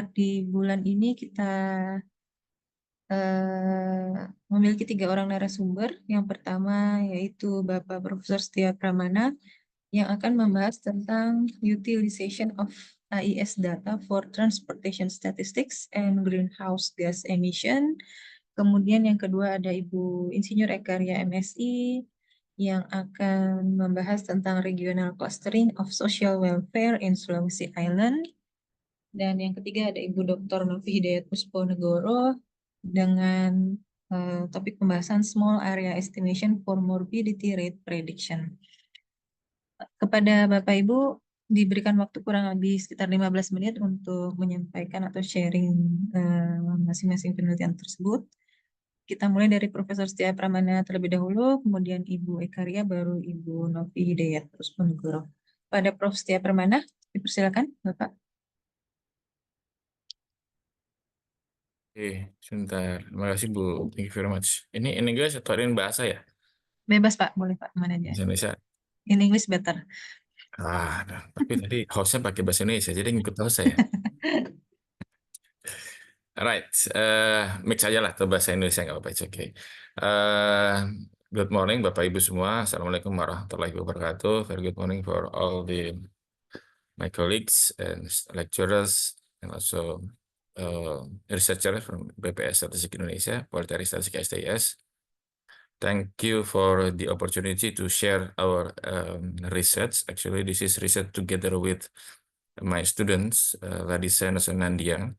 di bulan ini kita memiliki 3 orang narasumber. Yang pertama yaitu Bapak Profesor Setia Pramana yang akan membahas tentang utilization of AIS data for transportation statistics and greenhouse gas emission. Kemudian yang kedua ada Ibu Insinyur Ekaria MSI yang akan membahas tentang regional clustering of social welfare in Sulawesi Island. Dan yang ketiga ada Ibu Dr. Novi Hidayat Pusponegoro dengan topik pembahasan small area estimation for morbidity rate prediction. Kepada Bapak Ibu diberikan waktu kurang lebih sekitar 15 menit untuk menyampaikan atau sharing masing-masing penelitian tersebut. Kita mulai dari Profesor Setia Pramana terlebih dahulu, kemudian Ibu Ekaria, baru Ibu Novi Hidayat Pusponegoro. Pada Prof. Setia Pramana, dipersilakan Bapak. Oke, sebentar. Terima kasih Bu. Thank you very much. Ini in English atau in bahasa ya? Bebas Pak, boleh Pak, mana aja. Bahasa Indonesia. In English better. Tapi tadi hostnya pakai bahasa Indonesia, jadi ngikut host saya. Alright, mix aja lah ke bahasa Indonesia nggak apa-apa, it's okay. Good morning Bapak Ibu semua. Assalamualaikum warahmatullahi wabarakatuh. Very good morning for all my colleagues and lecturers and also researchers from BPS Statistik Indonesia, Poltekknik Statistik STIS. Thank you for the opportunity to share our research. Actually, this is research together with my students, Ladisa and Nandia,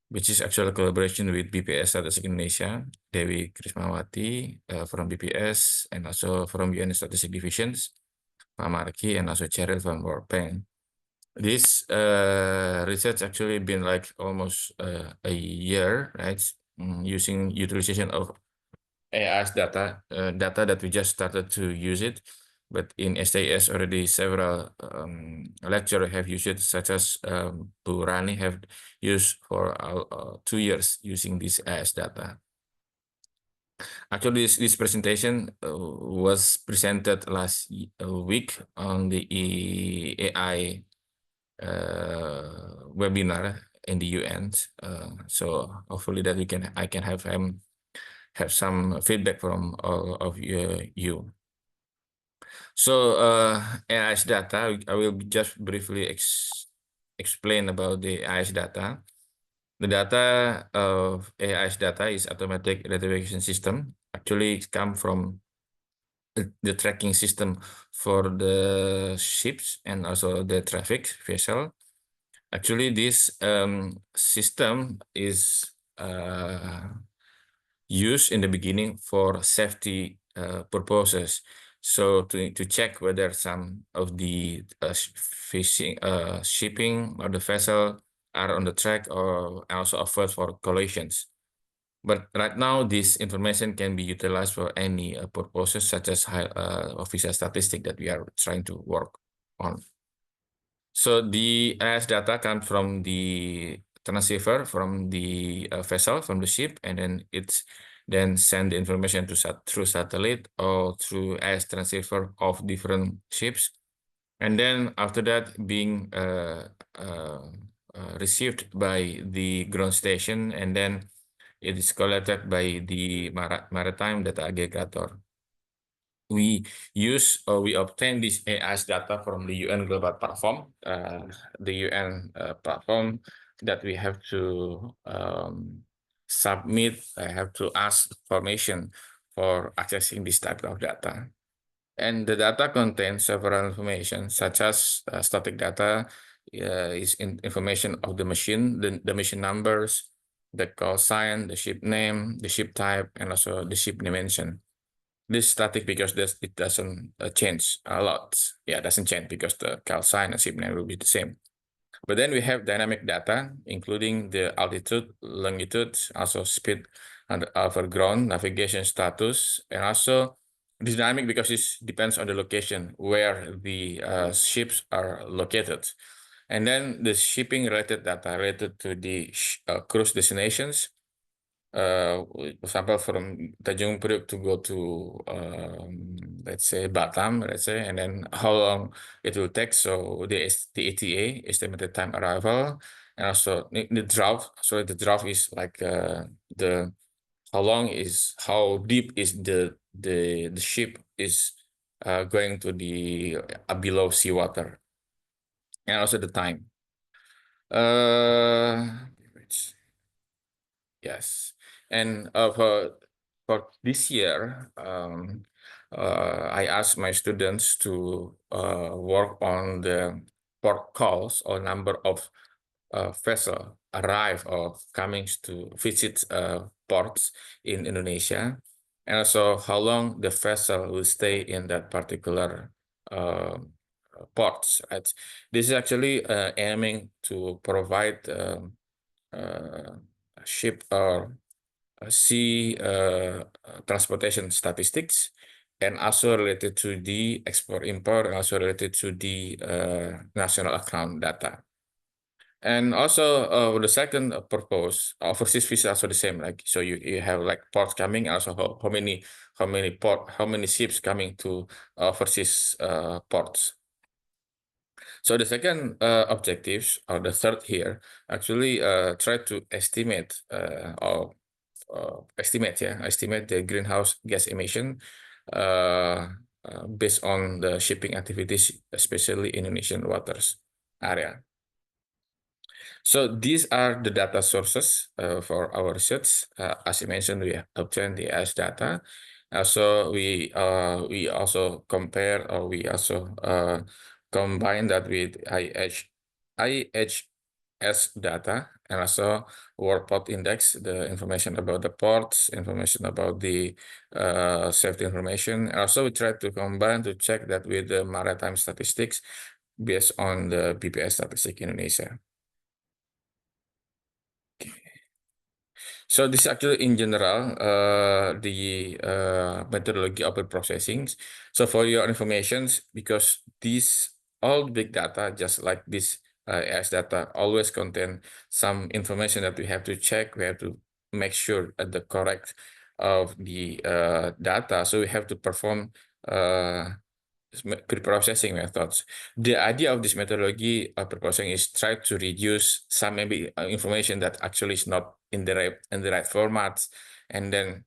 which is actual collaboration with BPS Statistik Indonesia, Dewi Krismawati from BPS, and also from UN Statistic Divisions, Pak Marki, and also Cheryl from World Bank. This research actually been like almost a year, right? Using utilization of AIS data that we just started to use it, but in STS already several lecturers have used it, such as Bu Rani have used for 2 years using this AIS data. Actually, this presentation was presented last week on the AI webinar in the UN. So hopefully that I can have some feedback from all of you. So AIS data, I will just briefly explain about the AIS data. The data of AIS data is automatic identification system. Actually, it comes from the tracking system for the ships and also the traffic vessel. Actually, this system is used in the beginning for safety purposes. So to check whether some of the shipping or the vessel are on the track or also avoid for collisions. But right now, this information can be utilized for any purposes, such as official statistic that we are trying to work on. So the AIS data comes from the transceiver from the vessel, from the ship, and then it's then send the information to through satellite or through AIS transceiver of different ships, and then after that being received by the ground station, and then it is collected by the maritime data aggregator. We obtain this AIS data from the UN Global Platform, the UN platform that we have to submit. I have to ask permission for accessing this type of data. And the data contains several information, such as static data, is information of the machine, the machine numbers, the call sign, the ship name, the ship type, and also the ship dimension. This static because it doesn't change a lot. Yeah, it doesn't change because the call sign and ship name will be the same. But then we have dynamic data, including the altitude, longitude, also speed over ground, navigation status, and also it is dynamic because it depends on the location where the ships are located. And then the shipping related data related to the cruise destinations. For example, from Tanjung Priok to go to, let's say, Batam, and then how long it will take. So the ETA, estimated time arrival, and also the draft. So the draft is like the how deep is the ship is going to the below seawater, and also the time. Yes, and for this year, I asked my students to work on the port calls or number of vessel arrive or coming to visit ports in Indonesia, and also how long the vessel will stay in that particular ports. Right? This is actually aiming to provide ship or sea transportation statistics, and also related to the export import, and also related to the national account data. And also the second purpose overseas visa also the same, like so you have like ports coming, also how many ships coming to overseas ports. So the second objectives, or the third here, actually try to estimate estimate the greenhouse gas emission based on the shipping activities, especially in Indonesian waters area. So these are the data sources for our research. As you mentioned, we obtained the AS data. So we also compare, or we also combine that with IHS data, and also World Port Index, the information about the ports, information about the safety information. And also we try to combine to check that with the maritime statistics based on the BPS statistic Indonesia. So this actually in general the methodology of the processing. So for your informations, because these all big data, just like this AS data, always contain some information that we have to check. We have to make sure at the correct of the data. So we have to perform pre-processing methods. The idea of this methodology of pre-processing is try to reduce some maybe information that actually is not in the right formats, and then,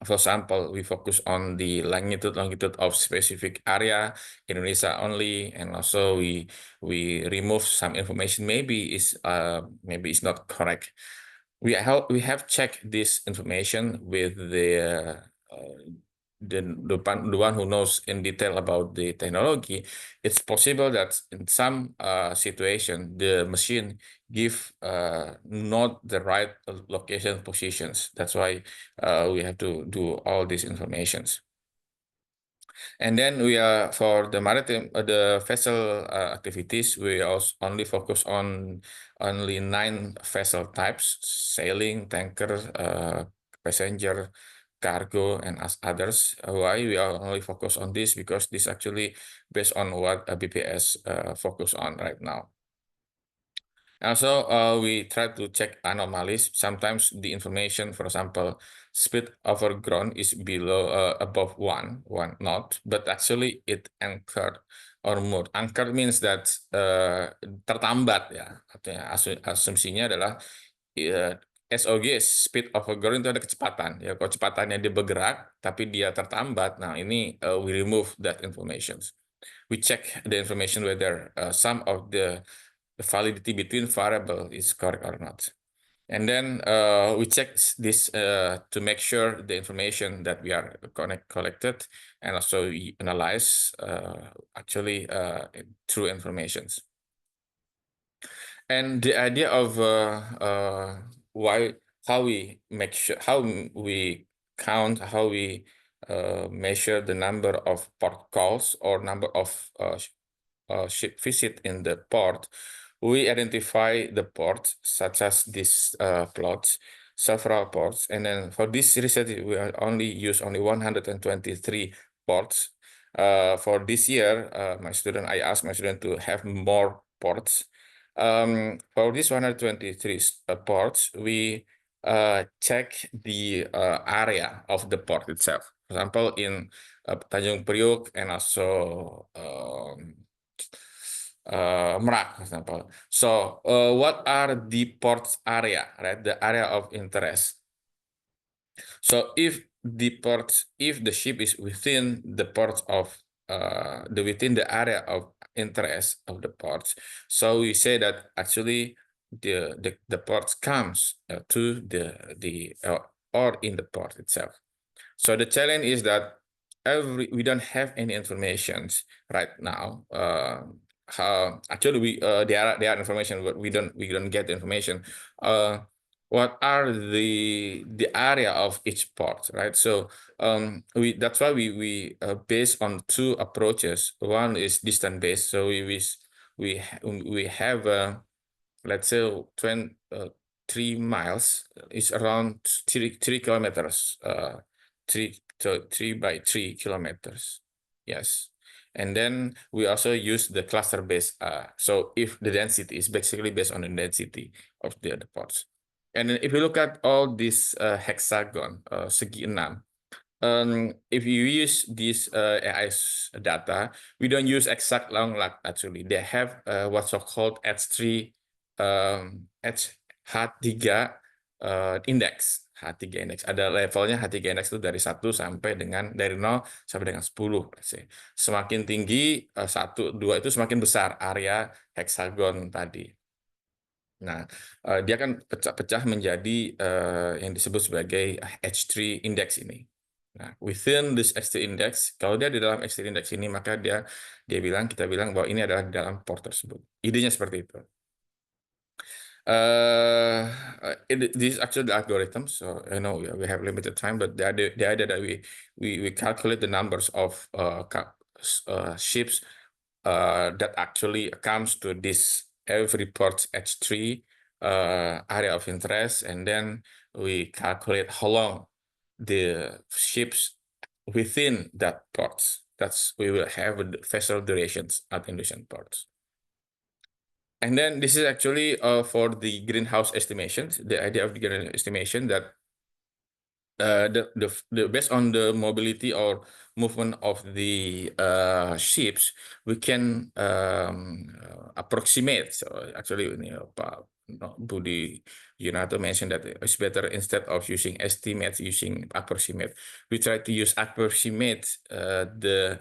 for example, we focus on the longitude of specific area Indonesia only, and also we remove some information maybe is not correct. We have checked this information with the one who knows in detail about the technology. It's possible that in some situation the machine give not the right location positions. That's why we have to do all these informations. And then we are for the maritime, the vessel activities, we also only focus on only 9 vessel types: sailing, tanker, passenger, cargo, and as others. Why we are only focus on this? Because this actually based on what BPS focus on right now. Also, we try to check anomalies. Sometimes the information, for example, speed over ground is below above one knot, but actually it anchored or moored. Anchored means that tertambat ya. Artinya asumsinya adalah SOG, speed over ground, itu ada kecepatan. Ya, kalau kecepatannya dia bergerak tapi dia tertambat, nah ini we remove that information. We check the information whether some of the validity between variable is correct or not. And then we check this to make sure the information that we are collected, and also we analyze actually true informations. And the idea of how we make sure, how we count, how we measure the number of port calls or number of ship visit in the port, we identify the ports such as these plots, several ports, and then for this research we only use only 123 ports. For this year, I asked my student to have more ports. For this 123 ports, we check the area of the port itself. For example, in Tanjung Priok, and also Merak, for example. So what are the ports area, right? The area of interest. So if the ship is within the ports of within the area of interest of the ports, so we say that actually the ports comes to the or in the port itself. So the challenge is that we don't have any informations right now. Actually there are information, but we don't get the information. What are the area of each port, right? So that's why we based on two approaches. One is distance based. So we have let's say 3 miles is around 3 kilometers. 3 by 3 kilometers. Yes. And then we also use the cluster based. So if the density is basically based on the density of the other ports. And then if you look at all this hexagon, segi enam, if you use this AI data, we don't use exact long lag actually. They have what's called H3 H3 index. H3 index ada levelnya. H3 index itu dari 1 sampai dengan dari 0 sampai dengan 10. Semakin tinggi 1, 2 itu semakin besar area hexagon tadi. Nah, dia akan pecah-pecah menjadi yang disebut sebagai H3 index ini. Nah, within this H3 index, kalau dia di dalam H3 index ini, maka kita bilang bahwa ini adalah di dalam port tersebut. Idenya seperti itu. This is actually the algorithm, so I know we have limited time, but the idea that we calculate the numbers of ships that actually comes to this every port H3 area of interest, and then we calculate how long the ships within that ports. We will have the vessel durations at Indonesian ports. And then this is actually for the greenhouse estimations, the idea of the greenhouse estimation that based on the mobility or movement of the ships, we can approximate. So actually, Budi Yunato mentioned that it's better instead of using estimates, using approximate. We try to use approximate the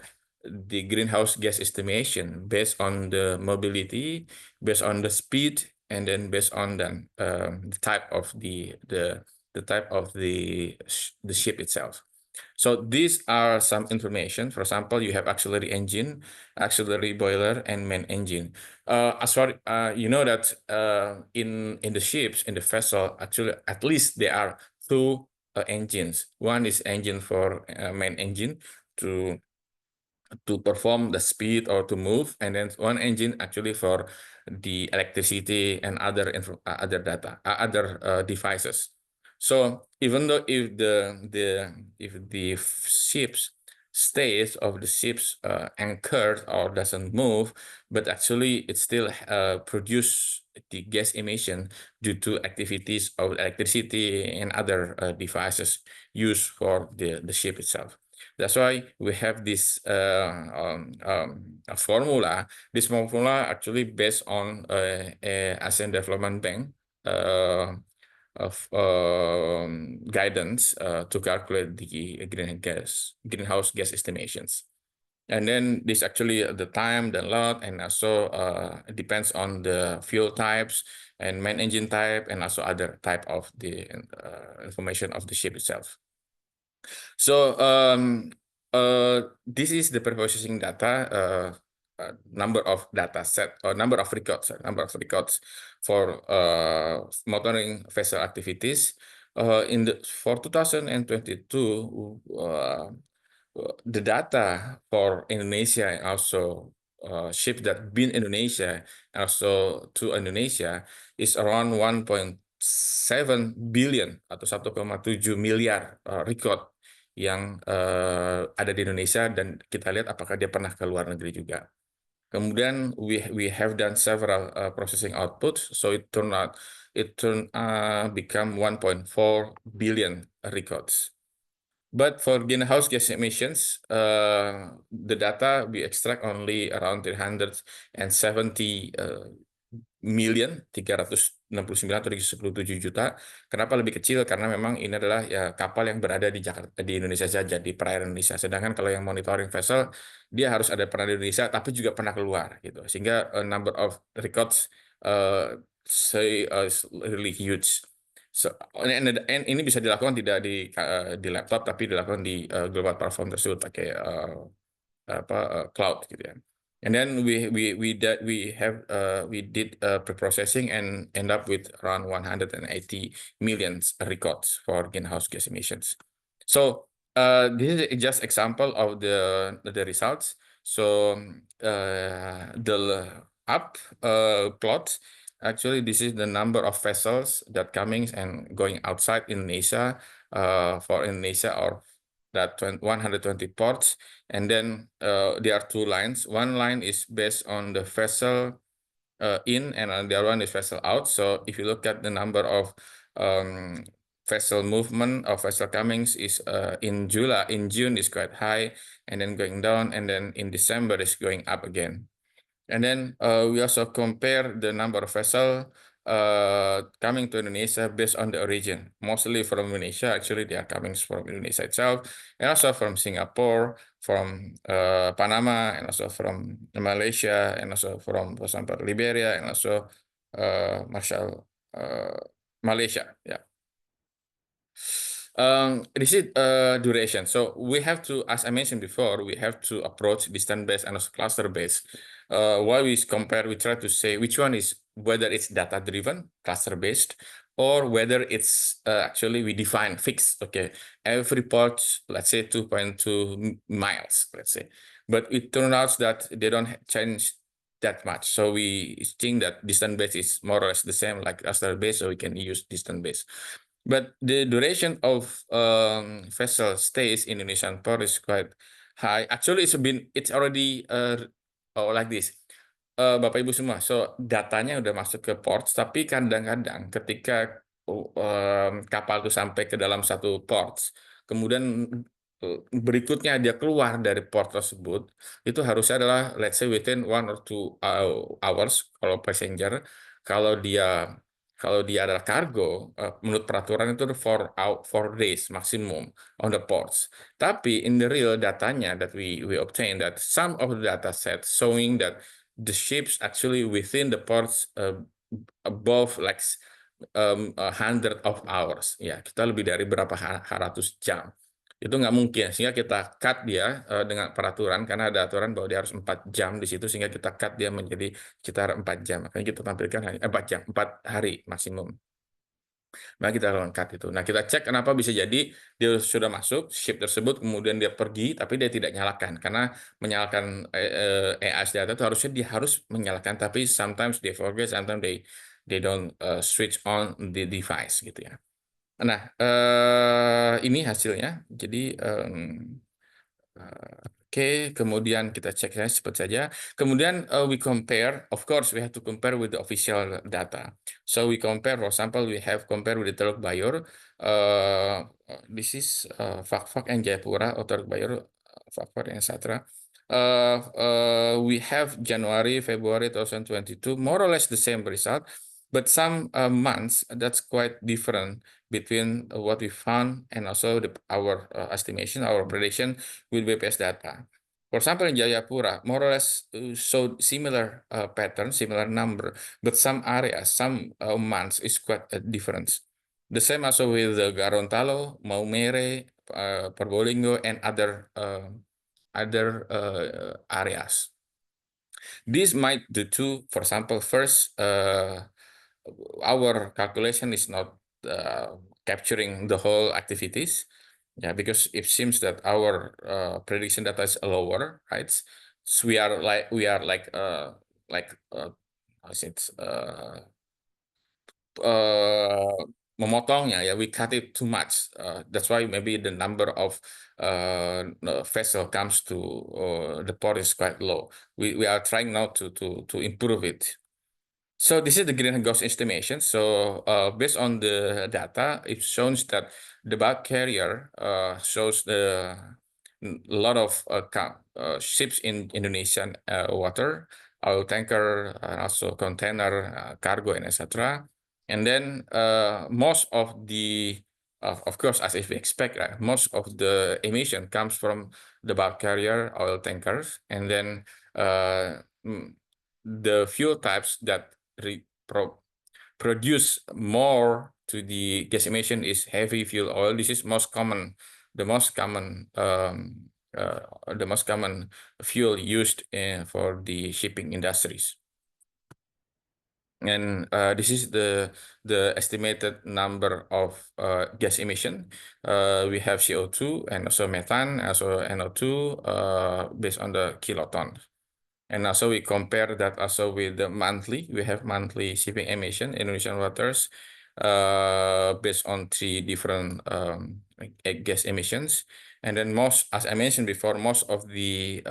greenhouse gas estimation based on the mobility, based on the speed, and then based on the type of the ship itself. So these are some information. For example, you have auxiliary engine, auxiliary boiler, and main engine. As far you know that in the ships, in the vessel, actually at least there are 2 engines. One is engine for main engine to perform the speed or to move, and then one engine actually for the electricity and other devices. So even though if the ships stays of the ships anchored or doesn't move, but actually it still produce the gas emission due to activities of electricity and other devices used for the ship itself. That's why we have this formula. This formula actually based on ASEAN Development Bank of guidance to calculate the greenhouse gas estimations. And then this actually the time, the load, and also depends on the fuel types and main engine type, and also other type of the information of the ship itself. So this is the preprocessing data, number of data set or number of records for monitoring vessel activities. For 2022, the data for Indonesia and also ships that been Indonesia and also to Indonesia is around 1.7 billion atau 1,7 miliar record yang ada di Indonesia, dan kita lihat apakah dia pernah ke luar negeri juga. Kemudian we have done several processing outputs, so it become 1.4 billion records. But for greenhouse gas emissions, the data we extract only around 370 million, 369 atau 317 juta. Kenapa lebih kecil? Karena memang ini adalah ya kapal yang berada di Jakarta, di Indonesia saja, di perairan Indonesia. Sedangkan kalau yang monitoring vessel, dia harus ada pernah di Indonesia, tapi juga pernah keluar gitu. Sehingga number of records is really huge. So, and ini bisa dilakukan tidak di laptop, tapi dilakukan di global platform tersebut pakai cloud gitu ya. And then we did pre-processing and end up with around 180 million records for greenhouse gas emissions. So this is just example of the results. So the up plot, actually this is the number of vessels that coming and going outside Indonesia for Indonesia, or that 120 ports. And then there are two lines. One line is based on the vessel in, and the other one is vessel out. So if you look at the number of vessel movement of vessel comings is in June is quite high, and then going down, and then in December is going up again. And then we also compare the number of vessels coming to Indonesia based on the origin, mostly from Indonesia. Actually, they are coming from Indonesia itself, and also from Singapore, from Panama, and also from Malaysia, and also from, for example, Liberia, and also Malaysia. Yeah. This is duration. So we have to, as I mentioned before, we have to approach distance-based and also cluster-based. While we compare, we try to say which one is, whether it's data-driven, cluster-based, or whether it's actually we define fixed. Okay, every port, let's say 2.2 miles, let's say. But it turns out that they don't change that much. So we think that distance-based is more or less the same like cluster-based, so we can use distance-based. But the duration of vessel stays in Indonesian port is quite high. Actually, it's already like this. Bapak Ibu semua, so datanya udah masuk ke port, tapi kadang-kadang ketika kapal itu sampai ke dalam satu port, kemudian berikutnya dia keluar dari port tersebut, itu harusnya adalah let's say within 1 or 2 hours kalau passenger. Kalau dia adalah kargo, menurut peraturan itu 4 days maximum on the ports. Tapi in the real datanya that we obtain, that some of the data set showing that the ships actually within the ports above like 100 of hours. Ya, kita lebih dari berapa ratus jam. Itu nggak mungkin, sehingga kita cut dia dengan peraturan, karena ada aturan bahwa dia harus 4 jam di situ, sehingga kita cut dia menjadi sekitar 4 jam. Makanya kita tampilkan hanya 4 jam, 4 hari maksimum. Nah, kita lengkap itu. Nah, kita cek kenapa bisa jadi dia sudah masuk ship tersebut, kemudian dia pergi, tapi dia tidak nyalakan. Karena menyalakan EAS data itu harusnya dia harus menyalakan, tapi sometimes they forget, sometimes they don't switch on the device gitu ya. Nah, ini hasilnya. Jadi Oke, kemudian kita cek cepat saja. Kemudian we compare, of course we have to compare with the official data. So we compare, for example, we have compared with the Teluk Bayur. This is Fak-Fak and Jayapura, or Teluk Bayur, Fak-Fak and etc. We have January, February 2022, more or less the same result, but some months that's quite different between what we found and also our estimation, our prediction with BPS data. For example, in Jayapura, more or less showed similar pattern, similar number, but some areas, some months is quite a difference. The same also with Gorontalo, Maumere, Probolinggo, and other areas. This might due to, for example, first, our calculation is not capturing the whole activities. Yeah, because it seems that our prediction data is lower, right? So we are like memotongnya, ya, we cut it too much. That's why maybe the number of vessel comes to the port is quite low. We are trying now to improve it. So this is the greenhouse gas estimation. So based on the data, it shows that the bulk carrier shows the lot of ships in Indonesian water, oil tanker, and also container, cargo, and etc. And then most of the, of course, as if we expect, right, most of the emission comes from the bulk carrier, oil tankers, and then the fuel types that produce more to the gas emission is heavy fuel oil. This is most common, the most common, the most common fuel used for the shipping industries. And this is the estimated number of gas emission. We have CO2 and also methane, also NO2 based on the kiloton. And also we compare that also with the monthly. We have monthly shipping emission in Indonesian waters based on 3 different gas emissions. And then most, as I mentioned before, most of the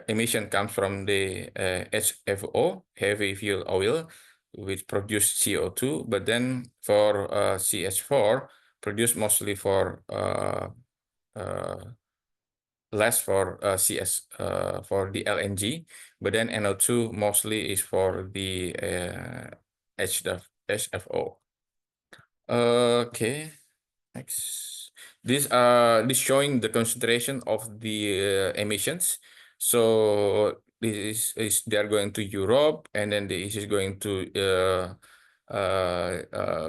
emission comes from the HFO, heavy fuel oil, which produce CO2. But then for CH4, produced mostly for less for CS for the LNG, but then NO2 mostly is for the HFO. Okay, next. This showing the concentration of the emissions. So this is they are going to Europe, and then this is going to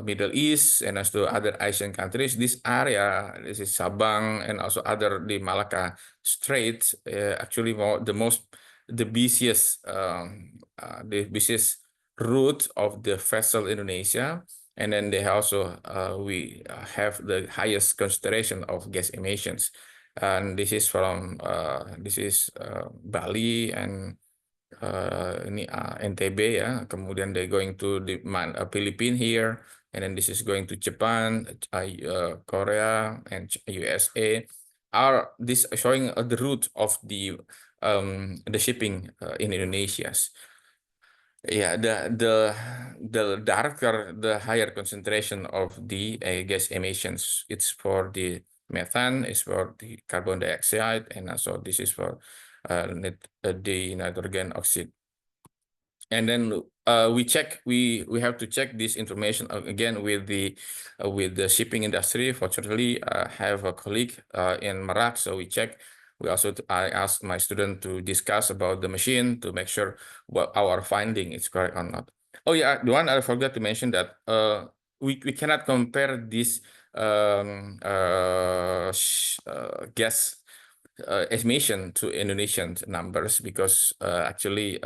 Middle East and also other Asian countries. This area, this is Sabang and also other the Malacca Straits, actually the busiest route of the vessel Indonesia. And then they also we have the highest concentration of gas emissions, and this is from Bali and ini NTB ya. Kemudian they going to the Philippines here, and then this is going to Japan, Korea, and USA. Are this showing the route of the shipping in Indonesia? Yeah, the darker, the higher concentration of the gas emissions. It's for the methane, it's for the carbon dioxide, and also this is for the nitrogen oxide. And then we have to check this information again with the shipping industry. Fortunately, I have a colleague in Merak, so we check. I asked my student to discuss about the machine to make sure what our finding is correct or not. Oh yeah, the one I forgot to mention that we cannot compare this gas emission to Indonesian numbers, because actually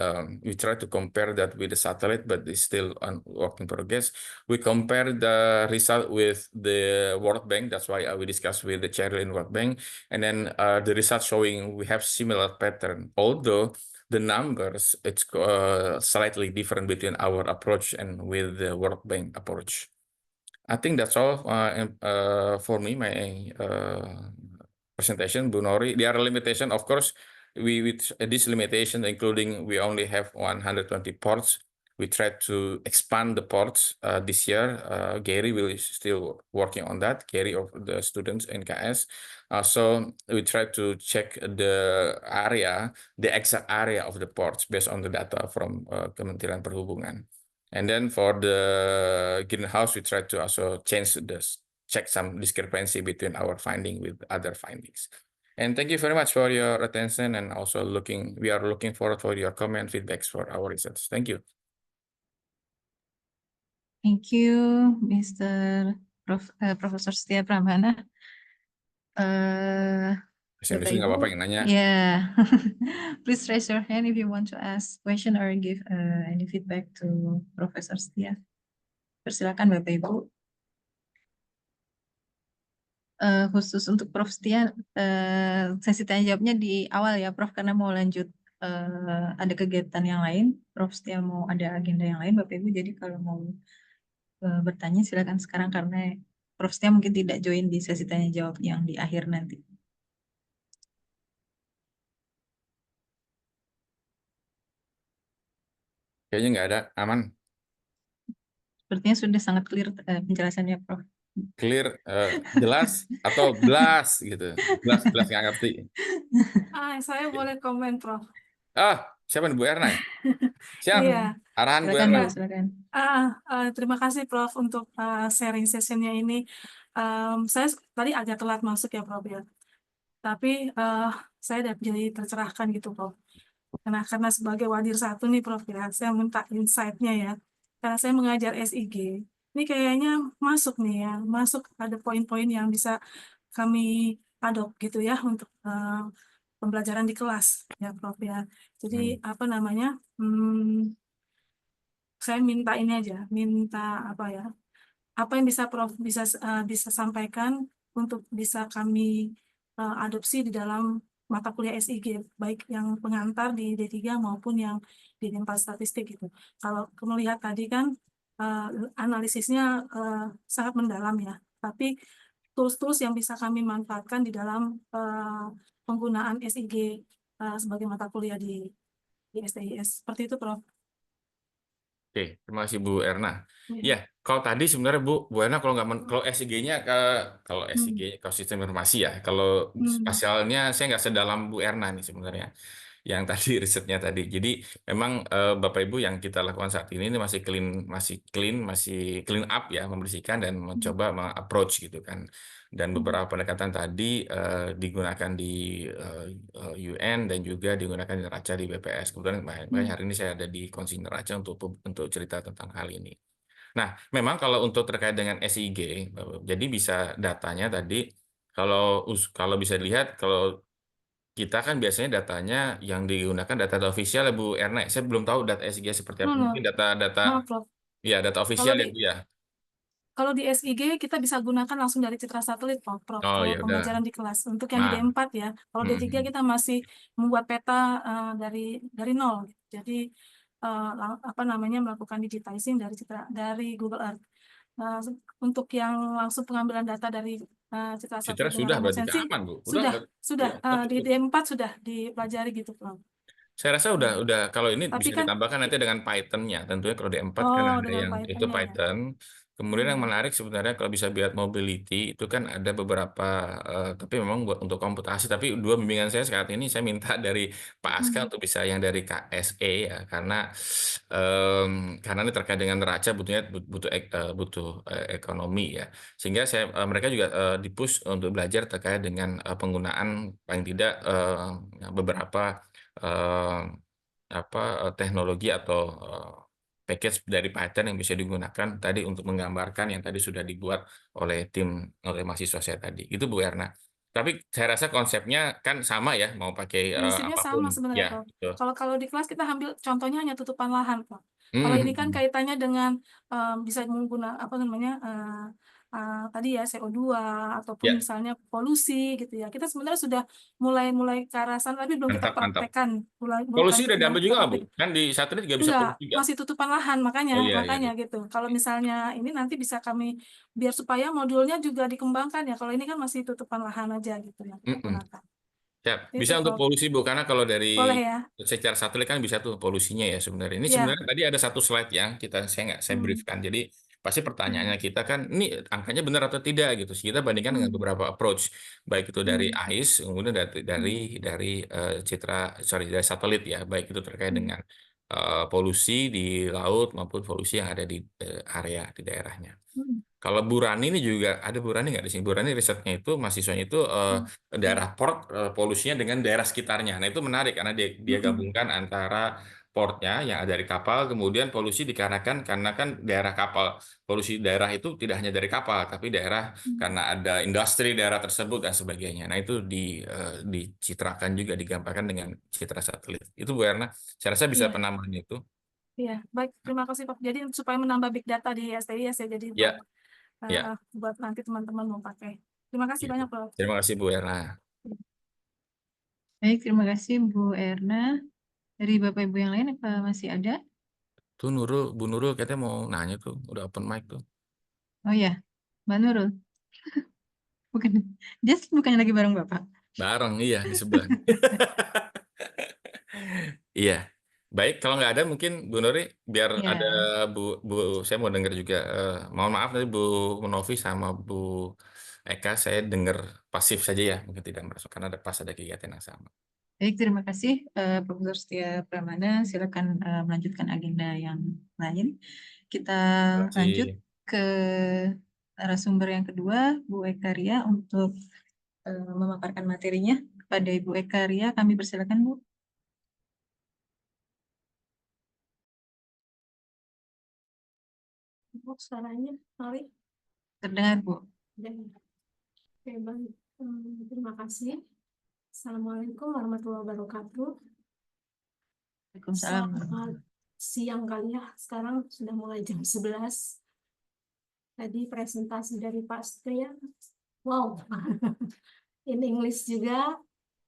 we try to compare that with the satellite, but it's still on work in progress. We compare the result with the World Bank. That's why we discussed with the chair in World Bank, and then the result showing we have similar pattern, although the numbers it's slightly different between our approach and with the World Bank approach. I think that's all for me, my presentation, Bu Nori. There are limitations, of course. With this limitation, including we only have 120 ports. We try to expand the ports this year. Gary will still working on that. Gary of the students in KS. So we try to check the area, the exact area of the ports based on the data from Kementerian Perhubungan. And then for the greenhouse, we try to also check some discrepancy between our finding with other findings. And thank you very much for your attention, and also we are looking forward for your comment feedbacks for our research. Thank you. Thank you, Mr. Profesor Setia Pramana. Bapak Nggak apa-apa Ibu, yang nanya. yeah, please raise your hand if you want to ask question or give any feedback to Profesor Setia. Persilakan Bapak Ibu. Khusus untuk Prof. Setia, sesi tanya jawabnya di awal ya, Prof, karena mau lanjut ada kegiatan yang lain. Prof. Setia mau ada agenda yang lain, Bapak Ibu. Jadi kalau mau bertanya silakan sekarang, karena Prof. Setia mungkin tidak join di sesi tanya jawab yang di akhir nanti. Kayaknya nggak ada, aman, Sepertinya sudah sangat clear penjelasannya, Prof. clear, jelas atau blas gitu. Blas, blas nggak ngerti. Saya boleh komen, Prof. Ah, siapa nih Bu Erna ya? Siap, Iya, arahan Bu Silakan, Erna. Bu, silakan. terima kasih Prof untuk sharing sessionnya ini. Saya tadi agak telat masuk ya, Prof ya. Tapi saya udah jadi tercerahkan gitu, Prof. Karena sebagai wadir satu nih, Prof ya, saya minta insight-nya ya. Karena saya mengajar SIG, ini kayaknya masuk nih ya, masuk ada poin-poin yang bisa kami adopt gitu ya untuk pembelajaran di kelas ya, Prof ya. Jadi apa namanya? Saya minta ini aja, minta apa ya? Apa yang bisa Prof bisa sampaikan untuk bisa kami adopsi di dalam mata kuliah SIG, baik yang pengantar di D3 maupun yang di D4 statistik gitu. Kalau melihat tadi kan eh, analisisnya sangat mendalam ya, tapi tools-tools yang bisa kami manfaatkan di dalam penggunaan SIG sebagai mata kuliah di STIS. Seperti itu, Prof. Oke, terima kasih Bu Erna. Ya. Ya, kalau tadi sebenarnya Bu Erna kalau nggak kalau SIG-nya kalau SIG Hmm. kalau sistem informasi ya, kalau Hmm. spasialnya saya nggak sedalam Bu Erna nih sebenarnya. Yang tadi risetnya tadi. Jadi memang Bapak Ibu yang kita lakukan saat ini masih clean up ya, membersihkan dan mencoba approach gitu kan. Dan beberapa pendekatan tadi digunakan di UN dan juga digunakan di neraca di BPS. Kemudian makanya hari ini saya ada di Konsi Neraca untuk cerita tentang hal ini. Nah, memang kalau untuk terkait dengan SIG, jadi bisa datanya tadi kalau bisa dilihat kalau kita kan biasanya datanya yang digunakan data official ya Bu Erna. Saya belum tahu data SIG seperti apa. No, no. Mungkin data-data Maaf, Prof. ya data Kalau official di ya Bu ya. Kalau di SIG kita bisa gunakan langsung dari citra satelit, Prof. Oh Kalau ya udah. pembelajaran di kelas. Untuk yang di Nah, D4 ya. Kalau D3 hmm. kita masih membuat peta dari nol. Jadi apa namanya melakukan digitizing dari Google Earth. Nah, untuk yang langsung pengambilan data dari citra Citra satelit dengan sudah remote berarti sensing aman Bu. Udah sudah nggak? sudah Ya, oh, di cukup. D4 sudah dipelajari gitu, Prof. Saya rasa Ya. udah kalau ini Tapi bisa kan ditambahkan nanti dengan Python-nya. Tentunya kalau di 4 kan oh ada dengan yang itu Python-nya ya. Python. Kemudian yang Hmm. menarik sebenarnya kalau bisa lihat mobility itu kan ada beberapa tapi memang buat untuk komputasi tapi dua bimbingan saya saat ini saya minta dari Pak Aska Hmm. untuk bisa yang dari KSE ya karena ini terkait dengan neraca butuh ekonomi ya. Sehingga mereka juga dipush untuk belajar terkait dengan penggunaan paling tidak beberapa eh, teknologi atau package dari Python yang bisa digunakan tadi untuk menggambarkan yang tadi sudah dibuat oleh mahasiswa saya tadi. Itu Bu Erna. Tapi saya rasa konsepnya kan sama ya, mau pakai Prinsipnya apapun. sama sebenarnya, Ya, Prof. betul. Kalau di kelas kita ambil contohnya hanya tutupan lahan, Prof. Kalau ini kan Hmm. kaitannya dengan bisa menggunakan apa namanya tadi ya CO2 ataupun Ya, misalnya polusi gitu ya. Kita sebenarnya sudah mulai mulai ke arah sana tapi belum kita mantap, mantap. praktekkan, Polusi bukan udah belum diambil kita juga nggak, Bu? praktek. Kan di satelit juga bisa Enggak, polusi juga. masih tutupan lahan makanya Oh iya, iya, makanya iya. gitu. Kalau misalnya ini nanti bisa kami biar supaya modulnya juga dikembangkan ya. Kalau ini kan masih tutupan lahan aja gitu yang kita Mm-mm. gunakan. Siap. Itu, Bisa untuk Prof. polusi Bu, karena kalau dari Boleh ya? secara satelit kan bisa tuh polusinya ya sebenarnya. Ini Ya. sebenarnya tadi ada satu slide yang saya nggak saya Hmm. briefkan. Jadi pasti Hmm. pertanyaannya kita kan ini angkanya benar atau tidak gitu. Kita bandingkan dengan Hmm. beberapa approach, baik itu dari Hmm. AIS, kemudian dari Hmm. dari citra dari satelit ya, baik itu terkait Hmm. dengan polusi di laut maupun polusi yang ada di area di daerahnya. Hmm. Kalau Bu Rani ini juga ada Bu Rani nggak di sini? Bu Rani risetnya itu mahasiswanya itu Hmm. daerah port polusinya dengan daerah sekitarnya. Nah itu menarik karena dia Hmm. gabungkan antara portnya yang ada dari kapal, kemudian polusi dikarenakan karena kan daerah kapal polusi daerah itu tidak hanya dari kapal, tapi daerah Hmm. karena ada industri daerah tersebut dan sebagainya. Nah itu dicitrakan juga digambarkan dengan citra satelit. Itu Bu Erna, saya rasa bisa Iya, penambahan itu. iya. Baik, terima kasih Pak. Jadi supaya menambah big data di STIS ya, jadi Ya, ya. buat nanti teman-teman mau pakai. Terima kasih Gitu. banyak, Prof. Terima kasih Bu Erna. Baik, terima kasih Bu Erna. Dari Bapak Ibu yang lain apa masih ada? Tuh Bu Nurul katanya mau nanya tuh, udah open mic tuh. Oh ya, Mbak Nurul. Bukan, dia bukannya lagi bareng Bapak. Bareng, iya di sebelah. Iya, Baik, kalau nggak ada mungkin Bu Nuri, biar Ya, ada saya mau dengar juga. Mohon maaf nanti Bu Novi sama Bu Eka, saya dengar pasif saja ya, mungkin tidak merasa karena pas ada kegiatan yang sama. baik, terima kasih Profesor Setia Pramana. Silakan melanjutkan agenda yang lain. Kita Terima lanjut kasih. ke narasumber yang kedua, Bu Eka Ria, untuk memaparkan materinya. Kepada Ibu Eka Ria, kami persilakan, Bu. Suaranya, sorry. Terdengar, Bu. Oke, baik. Terima kasih. Assalamualaikum warahmatullahi wabarakatuh. Waalaikumsalam. Selamat siang kali ya. Sekarang sudah mulai jam 11. Tadi presentasi dari Pak Setia. Wow. In English juga.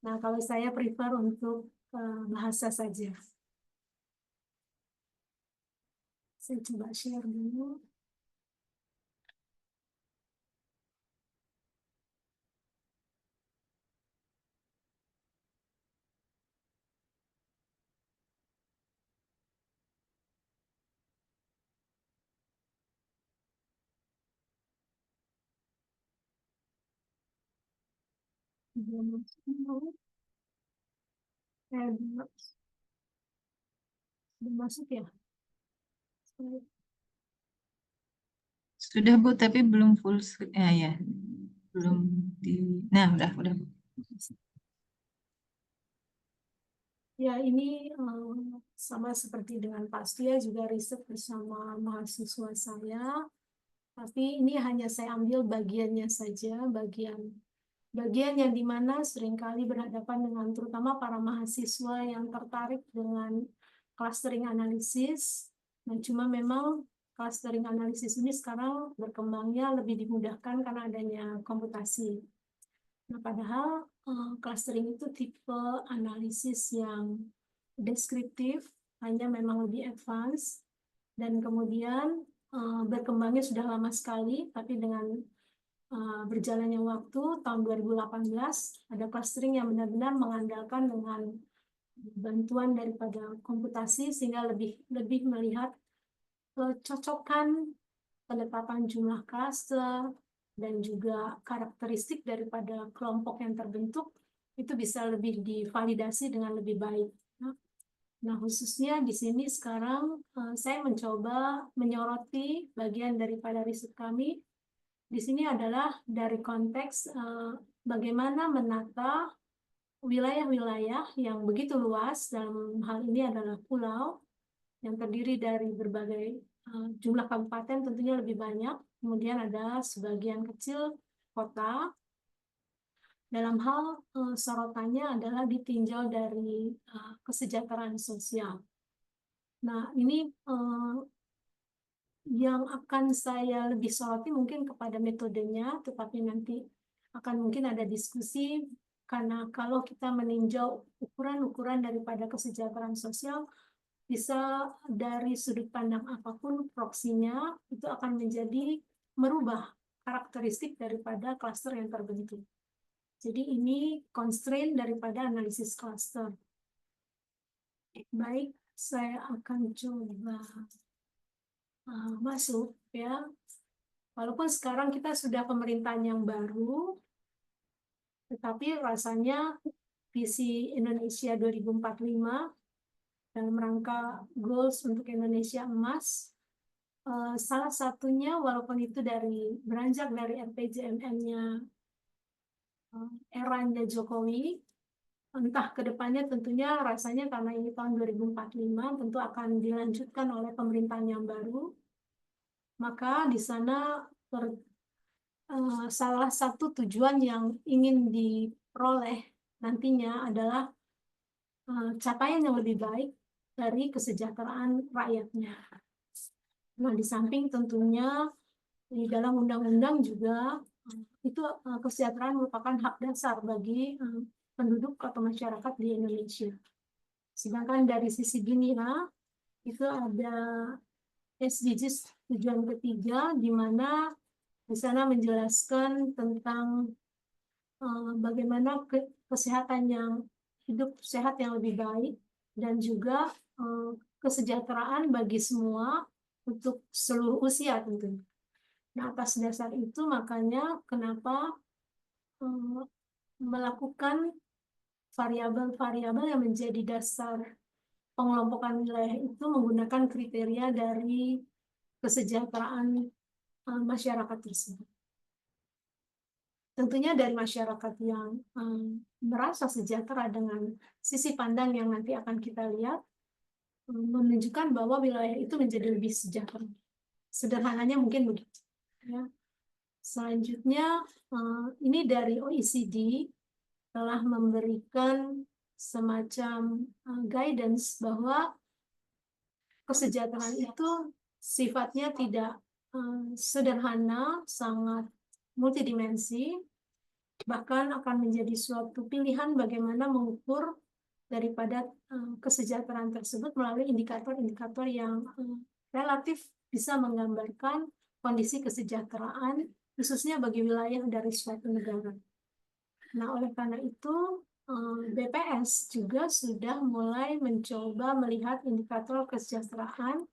Nah, kalau saya prefer untuk bahasa saja. Saya coba share dulu. Belum masuk ya? Sudah, Bu, tapi belum full screen. Ya. Belum di... Nah, udah. Ya, ini sama seperti dengan Pak Setia, juga riset bersama mahasiswa saya. Tapi ini hanya saya ambil bagiannya saja, bagian yang dimana seringkali berhadapan dengan terutama para mahasiswa yang tertarik dengan clustering analisis. Nah, cuma memang clustering analisis ini sekarang berkembangnya lebih dimudahkan karena adanya komputasi. Nah, padahal clustering itu tipe analisis yang deskriptif, hanya memang lebih advance, dan kemudian berkembangnya sudah lama sekali, tapi dengan berjalannya waktu, tahun 2018, ada clustering yang benar-benar mengandalkan dengan bantuan daripada komputasi, sehingga lebih melihat kecocokan penetapan jumlah cluster dan juga karakteristik daripada kelompok yang terbentuk itu bisa lebih divalidasi dengan lebih baik. Nah, khususnya di sini sekarang saya mencoba menyoroti bagian daripada riset kami. Di sini adalah dari konteks bagaimana menata wilayah-wilayah yang begitu luas, dalam hal ini adalah pulau yang terdiri dari berbagai jumlah kabupaten tentunya lebih banyak, kemudian ada sebagian kecil kota. Dalam hal sorotannya adalah ditinjau dari kesejahteraan sosial. Nah, ini yang akan saya lebih soroti mungkin kepada metodenya, tetapi nanti akan mungkin ada diskusi, karena kalau kita meninjau ukuran-ukuran daripada kesejahteraan sosial, bisa dari sudut pandang apapun proksinya, itu akan menjadi merubah karakteristik daripada klaster yang terbentuk. Jadi ini constraint daripada analisis cluster. Baik, saya akan coba masuk ya. Walaupun sekarang kita sudah pemerintahan yang baru, tetapi rasanya visi Indonesia 2045 dalam rangka goals untuk Indonesia emas, salah satunya walaupun itu beranjak dari RPJMN-nya eranya Jokowi, entah ke depannya tentunya rasanya karena ini tahun 2045 tentu akan dilanjutkan oleh pemerintahan yang baru, maka di sana salah satu tujuan yang ingin diperoleh nantinya adalah capaian yang lebih baik dari kesejahteraan rakyatnya. Nah, di samping tentunya di dalam undang-undang juga itu kesejahteraan merupakan hak dasar bagi penduduk atau masyarakat di Indonesia. Sedangkan dari sisi dunia itu ada SDGs tujuan ketiga, di mana di sana menjelaskan tentang bagaimana kesehatan yang hidup sehat yang lebih baik dan juga kesejahteraan bagi semua untuk seluruh usia tentunya. Nah, atas dasar itu makanya kenapa melakukan variabel-variabel yang menjadi dasar pengelompokan wilayah itu menggunakan kriteria dari kesejahteraan masyarakat tersebut. Tentunya dari masyarakat yang merasa sejahtera dengan sisi pandang yang nanti akan kita lihat, menunjukkan bahwa wilayah itu menjadi lebih sejahtera. Sederhananya mungkin begitu. Ya. Selanjutnya, ini dari OECD telah memberikan semacam guidance bahwa kesejahteraan itu sifatnya tidak sederhana, sangat multidimensi, bahkan akan menjadi suatu pilihan bagaimana mengukur daripada kesejahteraan tersebut melalui indikator-indikator yang relatif bisa menggambarkan kondisi kesejahteraan, khususnya bagi wilayah dari suatu negara. Nah, oleh karena itu, BPS juga sudah mulai mencoba melihat indikator kesejahteraan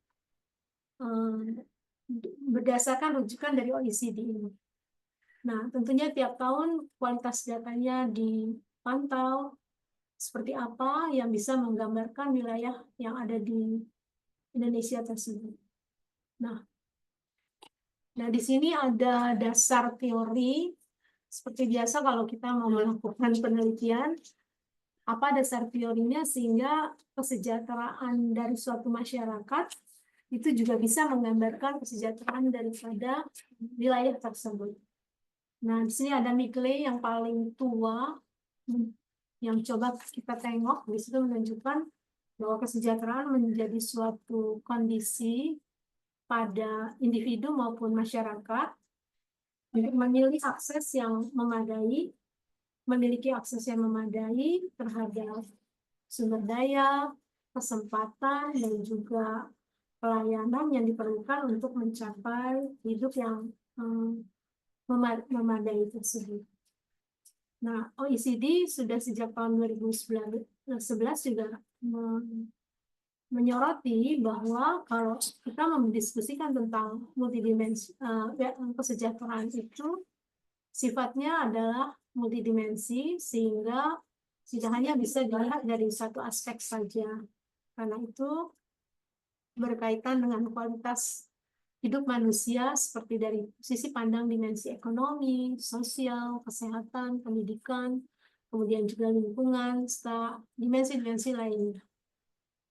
berdasarkan rujukan dari OECD ini. Nah, tentunya tiap tahun kualitas datanya dipantau seperti apa yang bisa menggambarkan wilayah yang ada di Indonesia tersebut. Nah, di sini ada dasar teori. Seperti biasa kalau kita mau melakukan penelitian, apa dasar teorinya sehingga kesejahteraan dari suatu masyarakat itu juga bisa menggambarkan kesejahteraan daripada wilayah tersebut. Nah, di sini ada Migley yang paling tua, yang coba kita tengok, di situ menunjukkan bahwa kesejahteraan menjadi suatu kondisi pada individu maupun masyarakat untuk memiliki akses yang memadai, terhadap sumber daya, kesempatan, dan juga pelayanan yang diperlukan untuk mencapai hidup yang memadai tersebut. Nah, OECD sudah sejak tahun 2011 juga menyoroti bahwa kalau kita mendiskusikan tentang multidimensi kesejahteraan itu sifatnya adalah multidimensi, sehingga tidak hanya bisa dilihat dari satu aspek saja. Karena itu berkaitan dengan kualitas hidup manusia seperti dari sisi pandang dimensi ekonomi, sosial, kesehatan, pendidikan, kemudian juga lingkungan, serta dimensi-dimensi lainnya.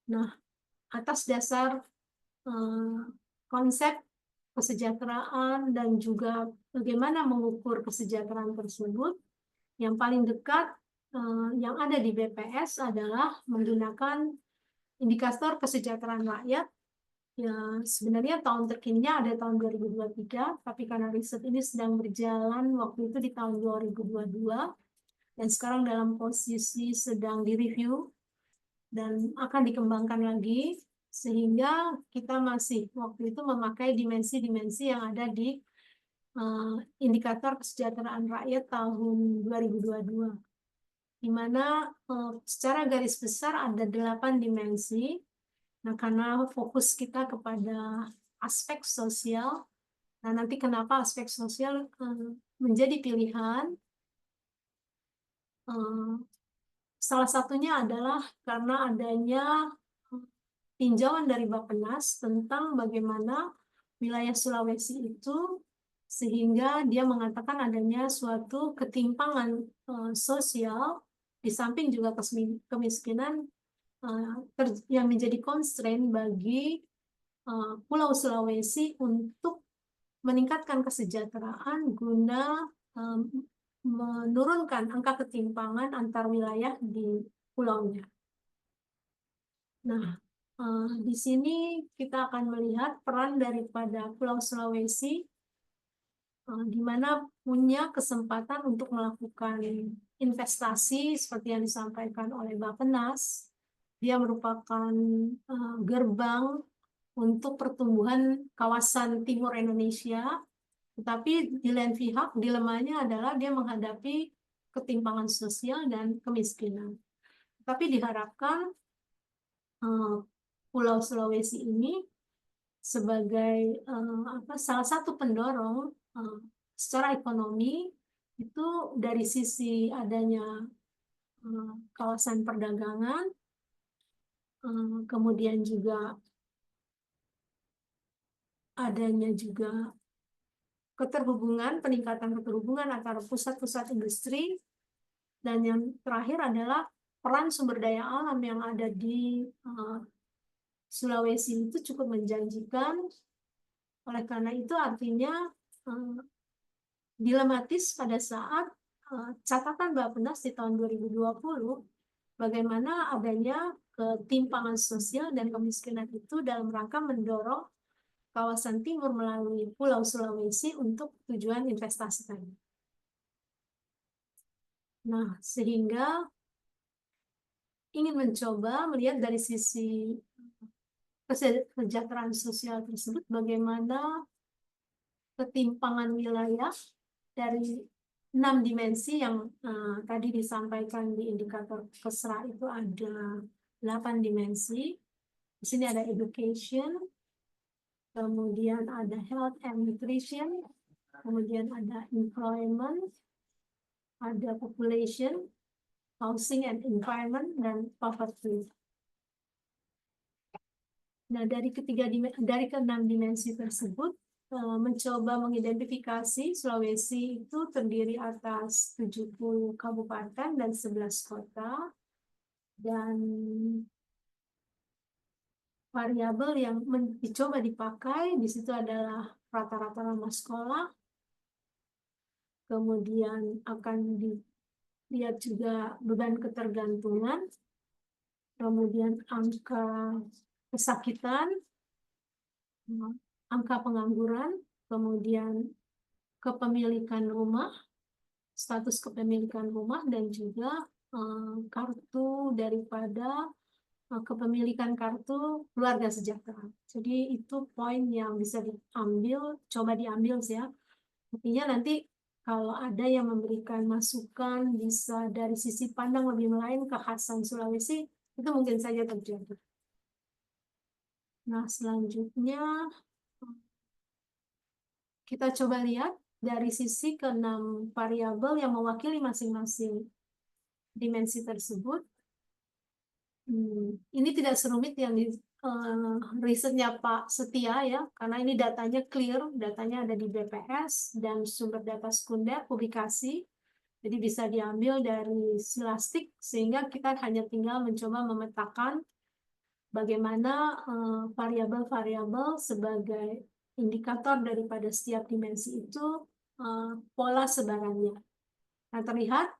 Nah, atas dasar konsep kesejahteraan dan juga bagaimana mengukur kesejahteraan tersebut, yang paling dekat yang ada di BPS adalah menggunakan indikator kesejahteraan rakyat. Ya, sebenarnya tahun terkininya ada tahun 2023, tapi karena riset ini sedang berjalan waktu itu di tahun 2022, dan sekarang dalam posisi sedang direview dan akan dikembangkan lagi, sehingga kita masih waktu itu memakai dimensi-dimensi yang ada di indikator kesejahteraan rakyat tahun 2022, di mana secara garis besar ada 8 dimensi. Nah, karena fokus kita kepada aspek sosial, nah nanti kenapa aspek sosial menjadi pilihan? Salah satunya adalah karena adanya tinjauan dari Bappenas tentang bagaimana wilayah Sulawesi itu, sehingga dia mengatakan adanya suatu ketimpangan sosial, di samping juga kemiskinan yang menjadi constraint bagi Pulau Sulawesi untuk meningkatkan kesejahteraan guna menurunkan angka ketimpangan antar wilayah di pulaunya. Nah, di sini kita akan melihat peran daripada Pulau Sulawesi, di mana punya kesempatan untuk melakukan investasi seperti yang disampaikan oleh Bappenas. Dia merupakan gerbang untuk pertumbuhan kawasan timur Indonesia, tetapi di lain pihak dilemanya adalah dia menghadapi ketimpangan sosial dan kemiskinan. Tapi diharapkan Pulau Sulawesi ini sebagai salah satu pendorong secara ekonomi itu dari sisi adanya kawasan perdagangan, kemudian juga adanya juga peningkatan keterhubungan antara pusat-pusat industri, dan yang terakhir adalah peran sumber daya alam yang ada di Sulawesi itu cukup menjanjikan. Oleh karena itu artinya dilematis pada saat catatan Bappenas di tahun 2020 bagaimana adanya ketimpangan sosial dan kemiskinan itu dalam rangka mendorong kawasan timur melalui Pulau Sulawesi untuk tujuan investasi tadi. Nah, sehingga ingin mencoba melihat dari sisi kesejahteraan sosial tersebut bagaimana ketimpangan wilayah dari 6 dimensi yang tadi disampaikan di indikator KESRA itu ada 8 dimensi. Di sini ada education, kemudian ada health and nutrition, kemudian ada employment, ada population, housing and environment, dan poverty. Nah, dari ke-6 dimensi tersebut, mencoba mengidentifikasi Sulawesi itu terdiri atas 70 kabupaten dan 11 kota, dan variabel yang dicoba dipakai di situ adalah rata-rata lama sekolah, kemudian akan dilihat juga beban ketergantungan, kemudian angka kesakitan, angka pengangguran, kemudian kepemilikan rumah, status kepemilikan rumah, dan juga kartu daripada kepemilikan kartu keluarga sejahtera. Jadi itu poin yang bisa coba diambil ya. Artinya nanti kalau ada yang memberikan masukan bisa dari sisi pandang lebih lain kekhasan Sulawesi, itu mungkin saja terjadi. Nah, selanjutnya kita coba lihat dari sisi ke-6 variabel yang mewakili masing-masing dimensi tersebut. Ini tidak serumit yang di risetnya Pak Setia ya, karena ini datanya clear, datanya ada di BPS dan sumber data sekunder publikasi. Jadi bisa diambil dari Silastik, sehingga kita hanya tinggal mencoba memetakan bagaimana variabel-variabel sebagai indikator daripada setiap dimensi itu pola sebarannya. Nah, terlihat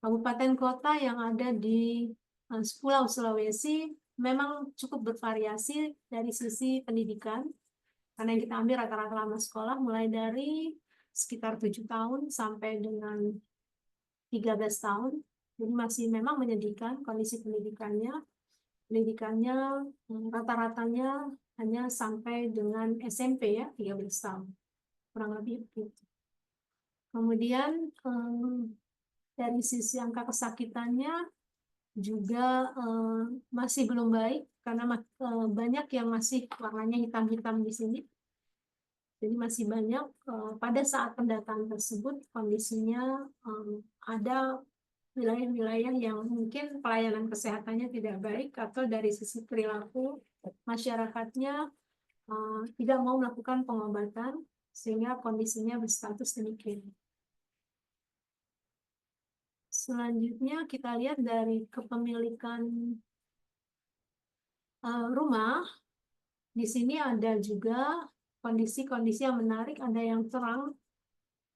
kabupaten kota yang ada di Pulau Sulawesi memang cukup bervariasi dari sisi pendidikan, karena yang kita ambil rata-rata lama sekolah mulai dari sekitar 7 tahun sampai dengan 13 tahun. Jadi masih memang menyedihkan kondisi pendidikannya. Pendidikannya rata-ratanya hanya sampai dengan SMP ya, 13 tahun. Kurang lebih begitu. Kemudian dari sisi angka kesakitannya juga masih belum baik, karena banyak yang masih warnanya hitam-hitam di sini. Jadi masih banyak pada saat pendataan tersebut kondisinya ada wilayah-wilayah yang mungkin pelayanan kesehatannya tidak baik, atau dari sisi perilaku masyarakatnya tidak mau melakukan pengobatan sehingga kondisinya berstatus demikian. Selanjutnya kita lihat dari kepemilikan rumah. Di sini ada juga kondisi-kondisi yang menarik, ada yang terang.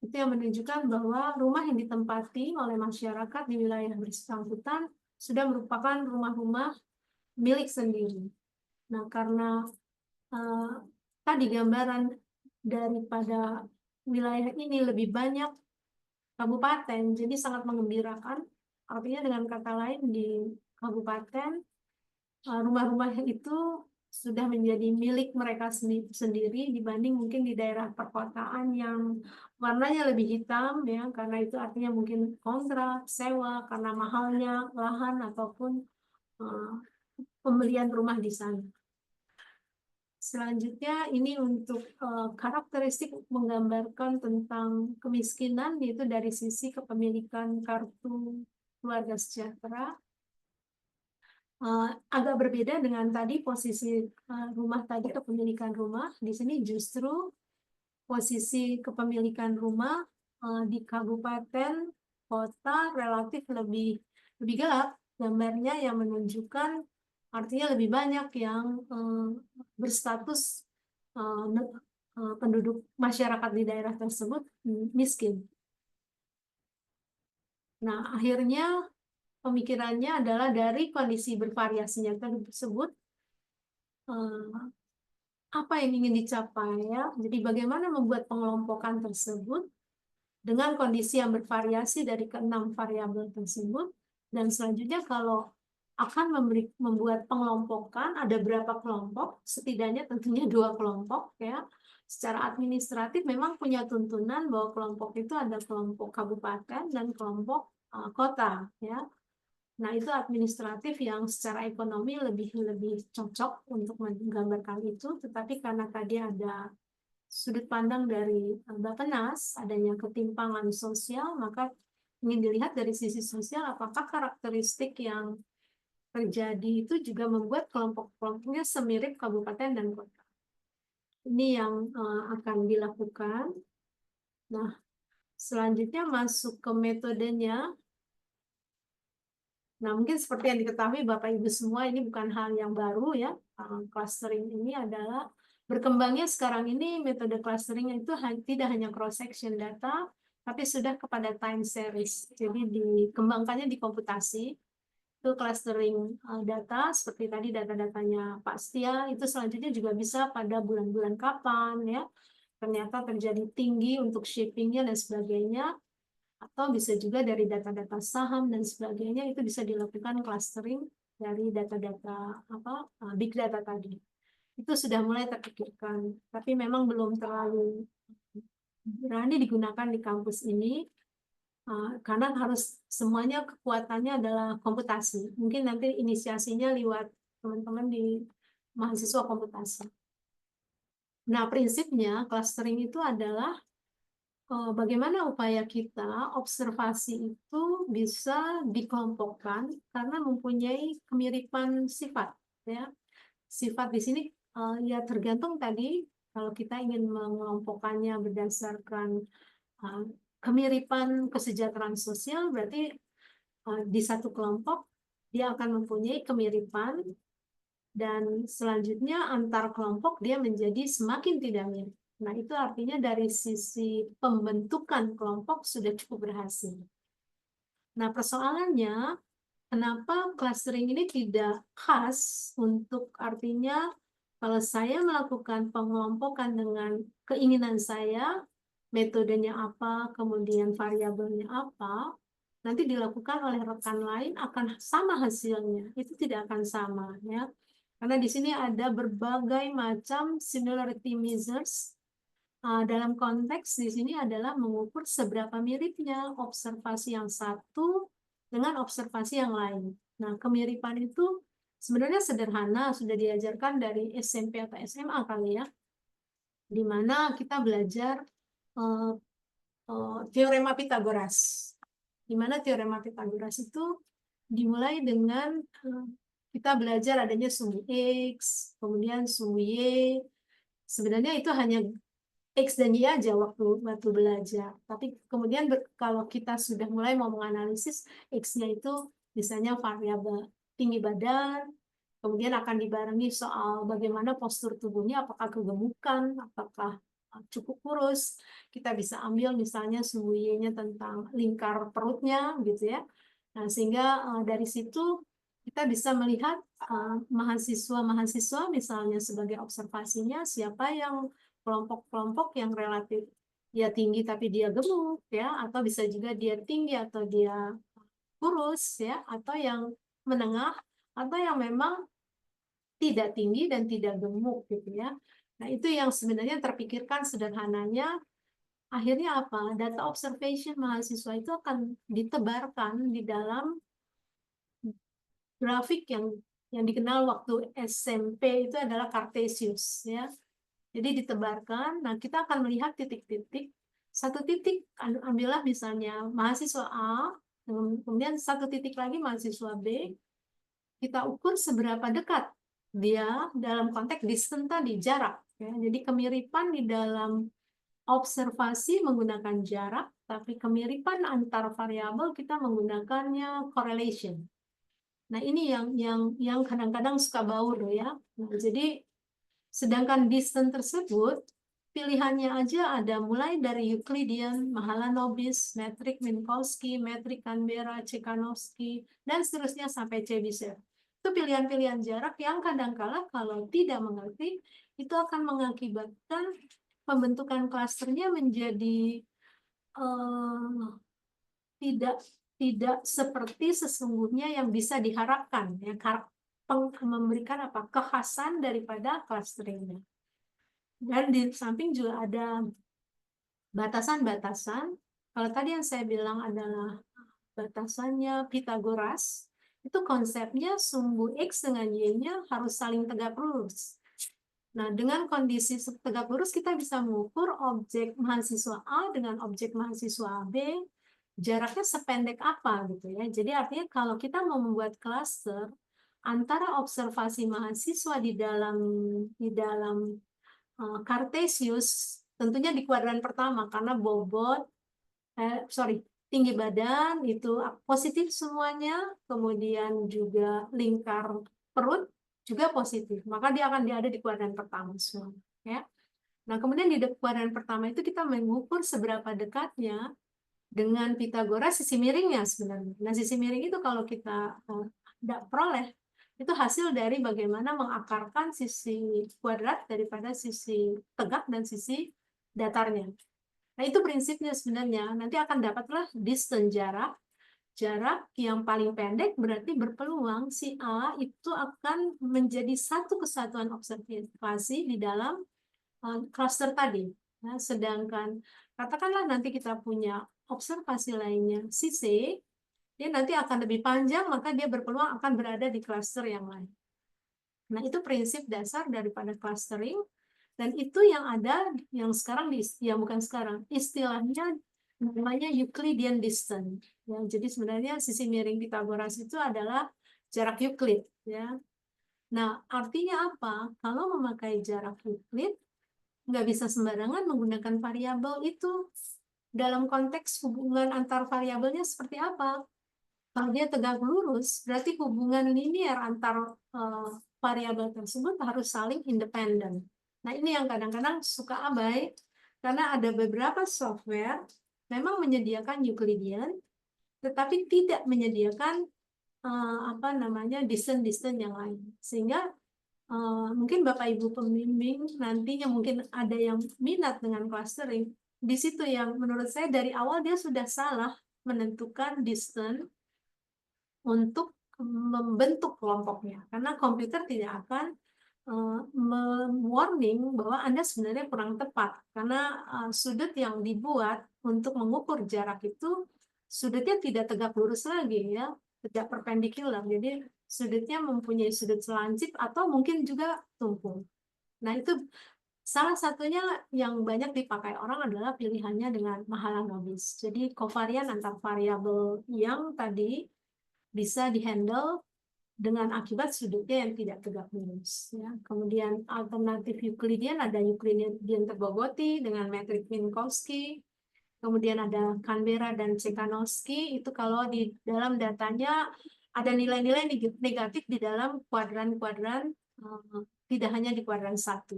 Itu yang menunjukkan bahwa rumah yang ditempati oleh masyarakat di wilayah bersangkutan sudah merupakan rumah-rumah milik sendiri. Nah, karena tadi gambaran daripada wilayah ini lebih banyak kabupaten, jadi sangat mengembirakan. Artinya dengan kata lain di kabupaten, rumah-rumah itu sudah menjadi milik mereka sendiri dibanding mungkin di daerah perkotaan yang warnanya lebih hitam ya, karena itu artinya mungkin kontrak, sewa, karena mahalnya lahan ataupun pembelian rumah di sana. Selanjutnya ini untuk karakteristik menggambarkan tentang kemiskinan, yaitu dari sisi kepemilikan kartu keluarga sejahtera. Agak berbeda dengan tadi posisi rumah tadi, kepemilikan rumah. Di sini justru posisi kepemilikan rumah di kabupaten kota relatif lebih gelap gambarnya, yang menunjukkan artinya lebih banyak yang berstatus penduduk masyarakat di daerah tersebut miskin. Nah, akhirnya pemikirannya adalah dari kondisi bervariasinya tersebut, apa yang ingin dicapai ya. Jadi bagaimana membuat pengelompokan tersebut dengan kondisi yang bervariasi dari ke-6 variabel tersebut. Dan selanjutnya kalau akan membuat pengelompokan, ada berapa kelompok, setidaknya tentunya 2 kelompok ya. Secara administratif memang punya tuntunan bahwa kelompok itu ada kelompok kabupaten dan kelompok kota ya. Nah, itu administratif yang secara ekonomi lebih cocok untuk menggambarkan itu, tetapi karena tadi ada sudut pandang dari Bappenas, adanya ketimpangan sosial, maka ingin dilihat dari sisi sosial apakah karakteristik yang terjadi itu juga membuat kelompok-kelompoknya semirip kabupaten dan kota. Ini yang akan dilakukan. Nah, selanjutnya masuk ke metodenya. Nah, mungkin seperti yang diketahui Bapak Ibu semua, ini bukan hal yang baru ya. Clustering ini adalah berkembangnya sekarang ini, metode clustering itu tidak hanya cross-section data, tapi sudah kepada time series. Jadi dikembangkannya di komputasi. Itu clustering data, seperti tadi data-datanya Pak Setia, itu selanjutnya juga bisa pada bulan-bulan kapan ya. Ternyata terjadi tinggi untuk shippingnya dan sebagainya. Atau bisa juga dari data-data saham dan sebagainya, itu bisa dilakukan clustering dari data-data big data tadi. Itu sudah mulai terpikirkan, tapi memang belum terlalu berani digunakan di kampus ini karena harus semuanya kekuatannya adalah komputasi. Mungkin nanti inisiasinya lewat teman-teman di mahasiswa komputasi. Nah, prinsipnya clustering itu adalah bagaimana upaya kita observasi itu bisa dikelompokkan karena mempunyai kemiripan sifat ya. Sifat di sini ya tergantung tadi, kalau kita ingin mengelompokkannya berdasarkan kemiripan kesejahteraan sosial, berarti di satu kelompok dia akan mempunyai kemiripan, dan selanjutnya antar kelompok dia menjadi semakin tidak mirip. Nah, itu artinya dari sisi pembentukan kelompok sudah cukup berhasil. Nah, persoalannya, kenapa clustering ini tidak khas untuk artinya kalau saya melakukan pengelompokan dengan keinginan saya, metodenya apa, kemudian variabelnya apa, nanti dilakukan oleh rekan lain akan sama hasilnya. Itu tidak akan sama ya. Karena di sini ada berbagai macam similarity measures. Dalam konteks di sini adalah mengukur seberapa miripnya observasi yang satu dengan observasi yang lain. Nah, kemiripan itu sebenarnya sederhana, sudah diajarkan dari SMP atau SMA kali ya, di mana kita belajar teorema Pitagoras. Di mana teorema Pitagoras itu dimulai dengan kita belajar adanya sumbu X, kemudian sumbu Y. Sebenarnya itu hanya X dan Y aja waktu belajar. Tapi kemudian kalau kita sudah mulai mau menganalisis, X-nya itu misalnya variabel tinggi badan, kemudian akan dibarengi soal bagaimana postur tubuhnya, apakah kegemukan, apakah cukup kurus. Kita bisa ambil misalnya sumbu Y-nya tentang lingkar perutnya gitu ya. Nah, sehingga dari situ kita bisa melihat mahasiswa-mahasiswa misalnya sebagai observasinya siapa yang kelompok-kelompok yang relatif dia tinggi tapi dia gemuk ya, atau bisa juga dia tinggi atau dia kurus ya, atau yang menengah atau yang memang tidak tinggi dan tidak gemuk gitu ya. Nah, itu yang sebenarnya terpikirkan sederhananya. Akhirnya apa? Data observation mahasiswa itu akan ditebarkan di dalam grafik yang dikenal waktu SMP itu adalah Cartesius ya. Jadi ditebarkan. Nah, kita akan melihat titik-titik. Satu titik ambillah misalnya mahasiswa A, kemudian satu titik lagi mahasiswa B. Kita ukur seberapa dekat dia dalam konteks distance tadi, jarak. Ya. Jadi kemiripan di dalam observasi menggunakan jarak, tapi kemiripan antar variabel kita menggunakannya correlation. Nah, ini yang kadang-kadang suka baur ya. Nah, jadi sedangkan distance tersebut pilihannya aja ada mulai dari Euclidean, Mahalanobis, metrik Minkowski, metrik Canberra, Czekanowski, dan seterusnya sampai Chebyshev. Itu pilihan-pilihan jarak yang kadang-kala kalau tidak mengerti itu akan mengakibatkan pembentukan klasternya menjadi tidak seperti sesungguhnya yang bisa diharapkan ya, memberikan kekhasan daripada clusteringnya. Dan di samping juga ada batasan-batasan. Kalau tadi yang saya bilang adalah batasannya Pythagoras, itu konsepnya sumbu X dengan Y-nya harus saling tegak lurus. Nah, dengan kondisi tegak lurus kita bisa mengukur objek mahasiswa A dengan objek mahasiswa B, jaraknya sependek apa gitu ya. Jadi artinya kalau kita mau membuat cluster antara observasi mahasiswa di dalam Cartesius, tentunya di kuadran pertama karena tinggi badan itu positif semuanya, kemudian juga lingkar perut juga positif, maka dia akan ada di kuadran pertama semua ya. Nah, kemudian di kuadran pertama itu kita mengukur seberapa dekatnya dengan Pythagoras sisi miringnya sebenarnya. Nah, sisi miring itu kalau kita tidak peroleh, itu hasil dari bagaimana mengakarkan sisi kuadrat daripada sisi tegak dan sisi datarnya. Nah, itu prinsipnya sebenarnya. Nanti akan dapatlah distance jarak yang paling pendek berarti berpeluang si A itu akan menjadi satu kesatuan observasi di dalam cluster tadi. Nah, sedangkan katakanlah nanti kita punya observasi lainnya si C, dia nanti akan lebih panjang, maka dia berpeluang akan berada di cluster yang lain. Nah, itu prinsip dasar daripada clustering, dan itu yang ada, yang sekarang, bukan sekarang, istilahnya namanya Euclidean distance. Ya, jadi sebenarnya sisi miring Pythagoras itu adalah jarak Euclid. Ya. Nah, artinya apa? Kalau memakai jarak Euclid, nggak bisa sembarangan menggunakan variabel itu. Dalam konteks hubungan antar variabelnya seperti apa? Kalau dia tegak lurus, berarti hubungan linear antar variabel tersebut harus saling independen. Nah, ini yang kadang-kadang suka abai, karena ada beberapa software memang menyediakan Euclidean, tetapi tidak menyediakan distance yang lain. Sehingga mungkin Bapak Ibu pembimbing nantinya mungkin ada yang minat dengan clustering. Di situ yang menurut saya dari awal dia sudah salah menentukan distance untuk membentuk kelompoknya, karena komputer tidak akan warning bahwa Anda sebenarnya kurang tepat, karena sudut yang dibuat untuk mengukur jarak itu sudutnya tidak tegak lurus lagi ya, tidak perpendikular, jadi sudutnya mempunyai sudut selancip atau mungkin juga tumpul. Nah, itu salah satunya yang banyak dipakai orang adalah pilihannya dengan Mahalanobis. Jadi kovarian antar variabel yang tadi bisa dihandle dengan akibat sudutnya yang tidak tegak lurus. Ya. Kemudian alternatif Euclidean ada Euclidean terboboti dengan metrik Minkowski. Kemudian ada Canberra dan Czekanowski. Itu kalau di dalam datanya ada nilai-nilai negatif di dalam kuadran-kuadran, tidak hanya di kuadran 1.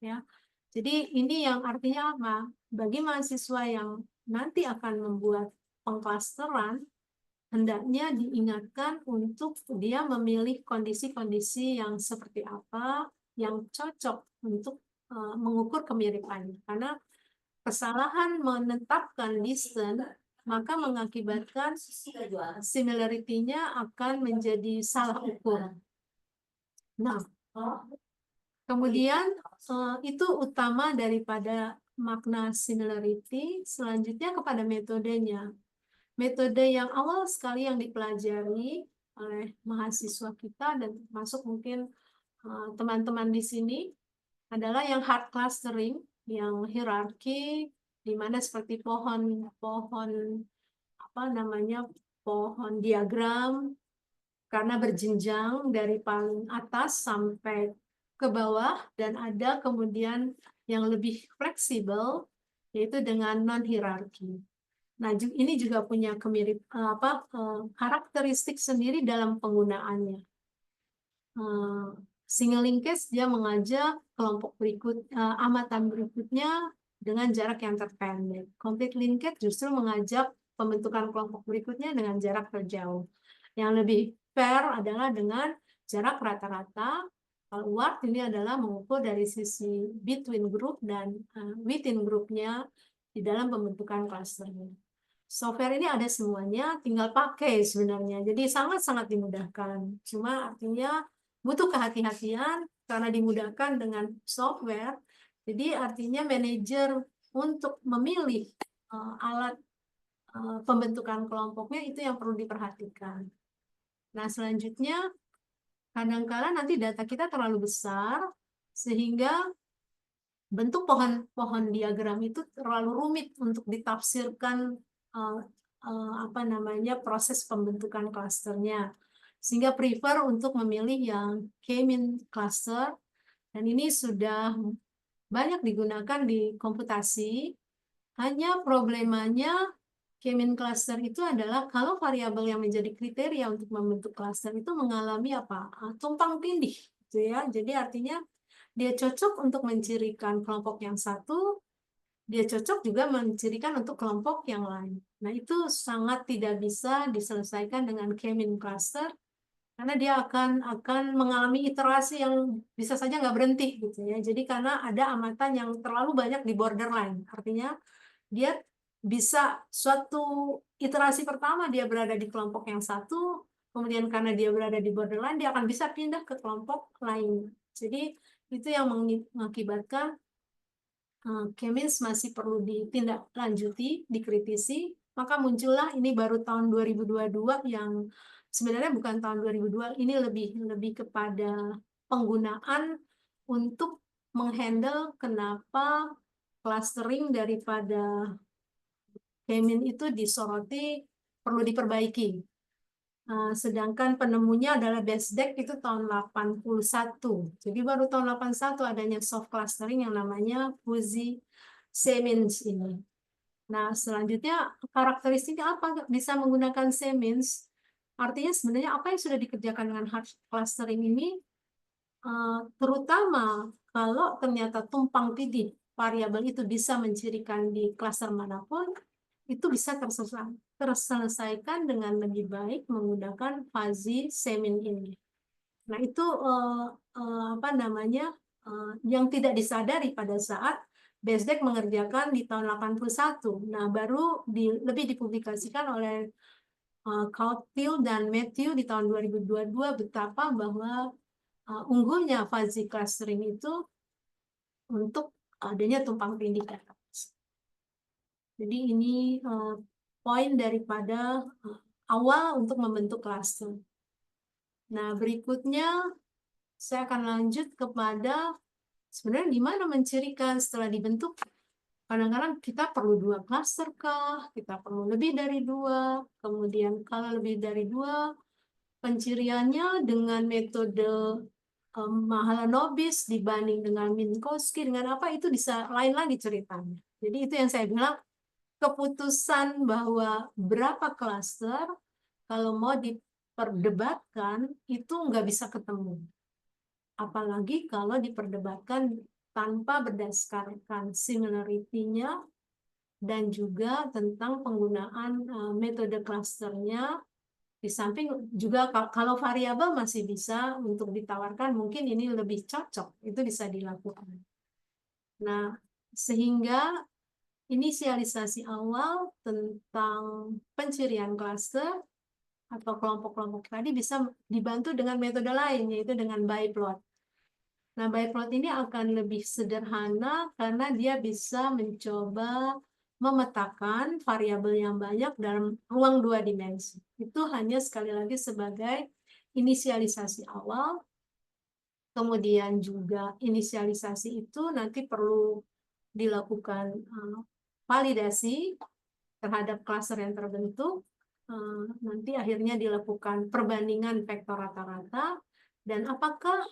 Ya. Jadi ini yang artinya apa? Bagi mahasiswa yang nanti akan membuat pengklasteran, hendaknya diingatkan untuk dia memilih kondisi-kondisi yang seperti apa yang cocok untuk mengukur kemiripannya. Karena kesalahan menetapkan distance maka mengakibatkan similarity-nya akan menjadi salah ukur. Nah, kemudian itu utama daripada makna similarity. Selanjutnya kepada metodenya. Metode yang awal sekali yang dipelajari oleh mahasiswa kita dan termasuk mungkin teman-teman di sini adalah yang hard clustering, yang hierarki, di mana seperti pohon diagram, karena berjenjang dari paling atas sampai ke bawah, dan ada kemudian yang lebih fleksibel, yaitu dengan non-hierarki. Nah, ini juga punya karakteristik sendiri dalam penggunaannya. Single linkage dia mengajak kelompok amatan berikutnya dengan jarak yang terpendek. Complete linkage justru mengajak pembentukan kelompok berikutnya dengan jarak terjauh. Yang lebih fair adalah dengan jarak rata-rata. Kalau WART ini adalah mengukur dari sisi between group dan within grupnya di dalam pembentukan clusternya. Software ini ada semuanya, tinggal pakai sebenarnya. Jadi sangat-sangat dimudahkan. Cuma artinya butuh kehati-hatian karena dimudahkan dengan software. Jadi artinya manajer untuk memilih alat pembentukan kelompoknya itu yang perlu diperhatikan. Nah, selanjutnya kadang-kala nanti data kita terlalu besar sehingga bentuk pohon diagram itu terlalu rumit untuk ditafsirkan proses pembentukan klasternya, sehingga prefer untuk memilih yang K-mean cluster, dan ini sudah banyak digunakan di komputasi. Hanya problemanya K-mean cluster itu adalah kalau variabel yang menjadi kriteria untuk membentuk cluster itu mengalami tumpang tindih, gitu ya. Jadi artinya dia cocok untuk mencirikan kelompok yang satu, dia cocok juga mencirikan untuk kelompok yang lain. Nah, itu sangat tidak bisa diselesaikan dengan K-mean cluster, karena dia akan mengalami iterasi yang bisa saja nggak berhenti, gitu ya. Jadi karena ada amatan yang terlalu banyak di borderline, artinya dia bisa suatu iterasi pertama dia berada di kelompok yang satu, kemudian karena dia berada di borderline, dia akan bisa pindah ke kelompok lain. Jadi itu yang mengakibatkan K-means masih perlu ditindaklanjuti, dikritisi. Maka muncullah ini baru tahun 2022 yang sebenarnya bukan tahun 2002, ini lebih kepada penggunaan untuk menghandle kenapa clustering daripada K-mean itu disoroti perlu diperbaiki. Sedangkan penemunya adalah Bezdek itu tahun 81. Jadi baru tahun 81 adanya soft clustering yang namanya fuzzy Semins ini. Nah, selanjutnya karakteristiknya apa bisa menggunakan Semins? Artinya sebenarnya apa yang sudah dikerjakan dengan hard clustering ini, terutama kalau ternyata tumpang tindih variabel itu bisa mencirikan di cluster manapun, itu bisa terselesaikan dengan lebih baik menggunakan fuzzy Semin ini. Nah, itu yang tidak disadari pada saat Bezdek mengerjakan di tahun 81. Nah, baru lebih dipublikasikan oleh Caudill dan Matthew di tahun 2022 betapa bahwa unggulnya fuzzy clustering itu untuk adanya tumpang tindih data. Jadi ini poin daripada awal untuk membentuk cluster. Nah, berikutnya saya akan lanjut kepada sebenarnya di mana mencirikan setelah dibentuk. Kadang-kadang kita perlu 2 cluster kah? Kita perlu lebih dari 2. Kemudian kalau lebih dari 2, penciriannya dengan metode Mahalanobis dibanding dengan Minkowski, dengan apa itu bisa lain lagi ceritanya. Jadi itu yang saya bilang, keputusan bahwa berapa klaster kalau mau diperdebatkan itu nggak bisa ketemu. Apalagi kalau diperdebatkan tanpa berdasarkan similarity-nya dan juga tentang penggunaan metode klasternya. Di samping juga kalau variabel masih bisa untuk ditawarkan, mungkin ini lebih cocok, itu bisa dilakukan. Nah, sehingga inisialisasi awal tentang pencirian klaster atau kelompok-kelompok tadi bisa dibantu dengan metode lain, yaitu dengan biplot. Nah, biplot ini akan lebih sederhana karena dia bisa mencoba memetakan variabel yang banyak dalam ruang 2 dimensi. Itu hanya sekali lagi sebagai inisialisasi awal, kemudian juga inisialisasi itu nanti perlu dilakukan validasi terhadap klaster yang terbentuk, nanti akhirnya dilakukan perbandingan vektor rata-rata, dan apakah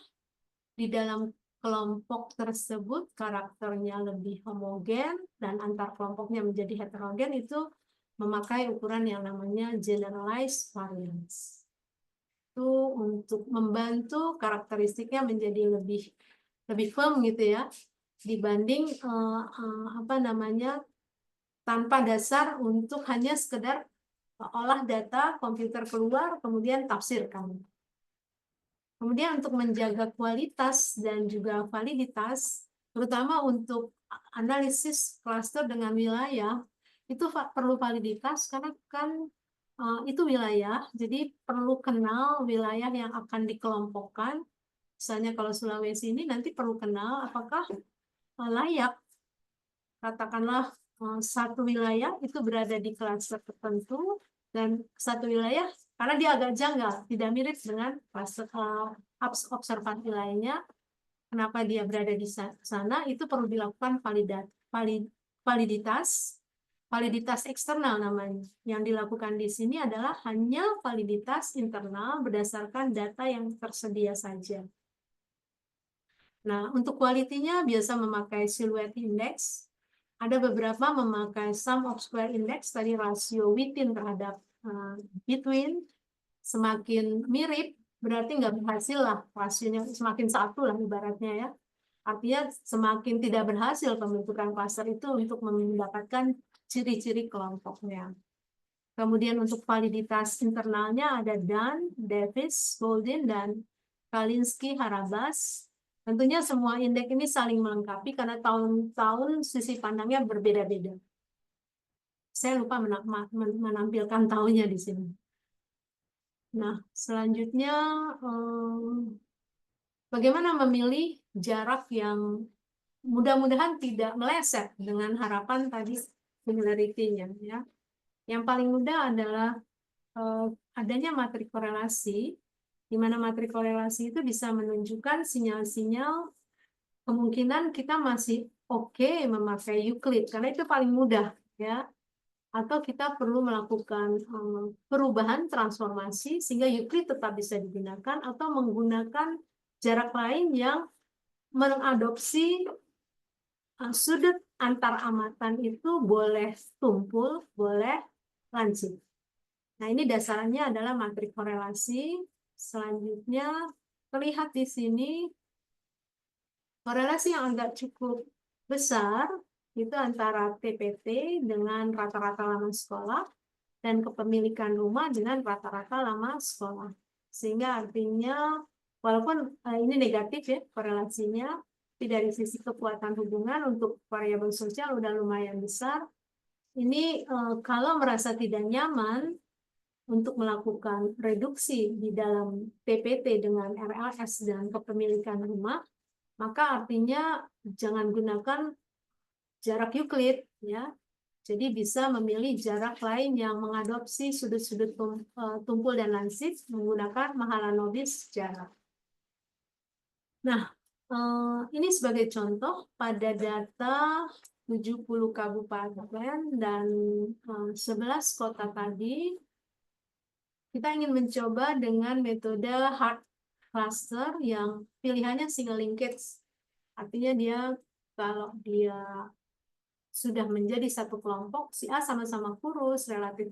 di dalam kelompok tersebut karakternya lebih homogen dan antar kelompoknya menjadi heterogen, itu memakai ukuran yang namanya generalized variance. Itu untuk membantu karakteristiknya menjadi lebih firm gitu ya, dibanding tanpa dasar untuk hanya sekedar olah data, komputer keluar, kemudian tafsirkan. Kemudian untuk menjaga kualitas dan juga validitas, terutama untuk analisis klaster dengan wilayah, itu perlu validitas karena kan itu wilayah, jadi perlu kenal wilayah yang akan dikelompokkan. Misalnya kalau Sulawesi ini nanti perlu kenal apakah layak, katakanlah satu wilayah itu berada di klaster tertentu, dan satu wilayah karena dia agak janggal, tidak mirip dengan klaster observasi lainnya, kenapa dia berada di sana, itu perlu dilakukan validitas eksternal namanya. Yang dilakukan di sini adalah hanya validitas internal berdasarkan data yang tersedia saja. Nah, untuk kualitinya biasa memakai silhouette index. Ada beberapa memakai sum of square index, tadi rasio within terhadap between. Semakin mirip, berarti nggak berhasil lah, rasionya semakin satu lah ibaratnya ya. Artinya semakin tidak berhasil pembentukan klaster itu untuk mendapatkan ciri-ciri kelompoknya. Kemudian untuk validitas internalnya ada Dunn, Davis, Goldin, dan Kalinski-Harabas. Tentunya semua indeks ini saling melengkapi karena tahun-tahun sisi pandangnya berbeda-beda. Saya lupa menampilkan tahunnya di sini. Nah, selanjutnya bagaimana memilih jarak yang mudah-mudahan tidak meleset dengan harapan tadi similarity-nya ya. Yang paling mudah adalah adanya matrik korelasi, di mana matrik korelasi itu bisa menunjukkan sinyal-sinyal kemungkinan kita masih oke memakai Euclid, karena itu paling mudah ya. Atau kita perlu melakukan perubahan transformasi sehingga Euclid tetap bisa digunakan, atau menggunakan jarak lain yang mengadopsi sudut antar amatan itu boleh tumpul, boleh lancip. Nah, ini dasarnya adalah matrik korelasi. Selanjutnya terlihat di sini korelasi yang agak cukup besar itu antara TPT dengan rata-rata lama sekolah dan kepemilikan rumah dengan rata-rata lama sekolah. Sehingga artinya walaupun ini negatif ya korelasinya, tapi dari sisi kekuatan hubungan untuk variabel sosial udah lumayan besar. Ini kalau merasa tidak nyaman untuk melakukan reduksi di dalam TPT dengan RLS dan kepemilikan rumah, maka artinya jangan gunakan jarak Euclid ya. Jadi bisa memilih jarak lain yang mengadopsi sudut-sudut tumpul dan lansip menggunakan Mahalanobis jarak. Nah, ini sebagai contoh pada data 70 kabupaten dan 11 kota tadi, kita ingin mencoba dengan metode hard cluster yang pilihannya single linkage. Artinya dia kalau dia sudah menjadi satu kelompok, si A sama-sama kurus, relatif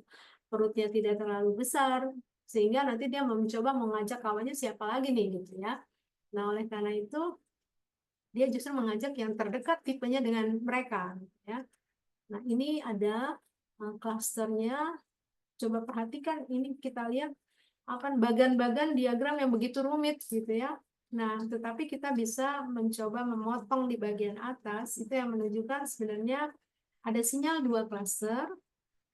perutnya tidak terlalu besar, sehingga nanti dia mencoba mengajak kawannya siapa lagi nih gitu ya. Nah, oleh karena itu dia justru mengajak yang terdekat tipenya dengan mereka ya. Nah, ini ada klasternya. Coba perhatikan, ini kita lihat akan bagan-bagan diagram yang begitu rumit gitu ya. Nah, tetapi kita bisa mencoba memotong di bagian atas, itu yang menunjukkan sebenarnya ada sinyal dua klaster,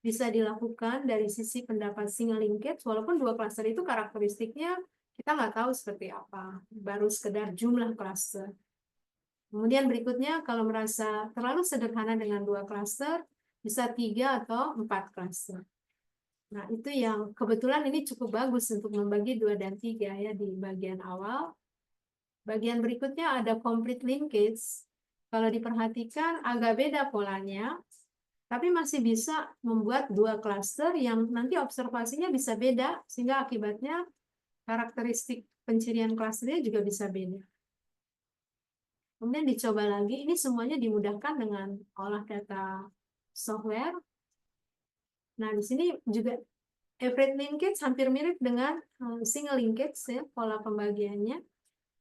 bisa dilakukan dari sisi pendapat single linkage, walaupun dua klaster itu karakteristiknya kita nggak tahu seperti apa, baru sekedar jumlah klaster. Kemudian berikutnya, kalau merasa terlalu sederhana dengan dua klaster, bisa 3 atau 4 klaster. Nah, itu yang kebetulan ini cukup bagus untuk membagi 2 dan 3 ya di bagian awal. Bagian berikutnya ada complete linkage. Kalau diperhatikan agak beda polanya, tapi masih bisa membuat 2 klaster yang nanti observasinya bisa beda, sehingga akibatnya karakteristik pencirian klasternya juga bisa beda. Kemudian dicoba lagi, ini semuanya dimudahkan dengan olah data software. Nah, di sini juga average linkage hampir mirip dengan single linkage ya, pola pembagiannya.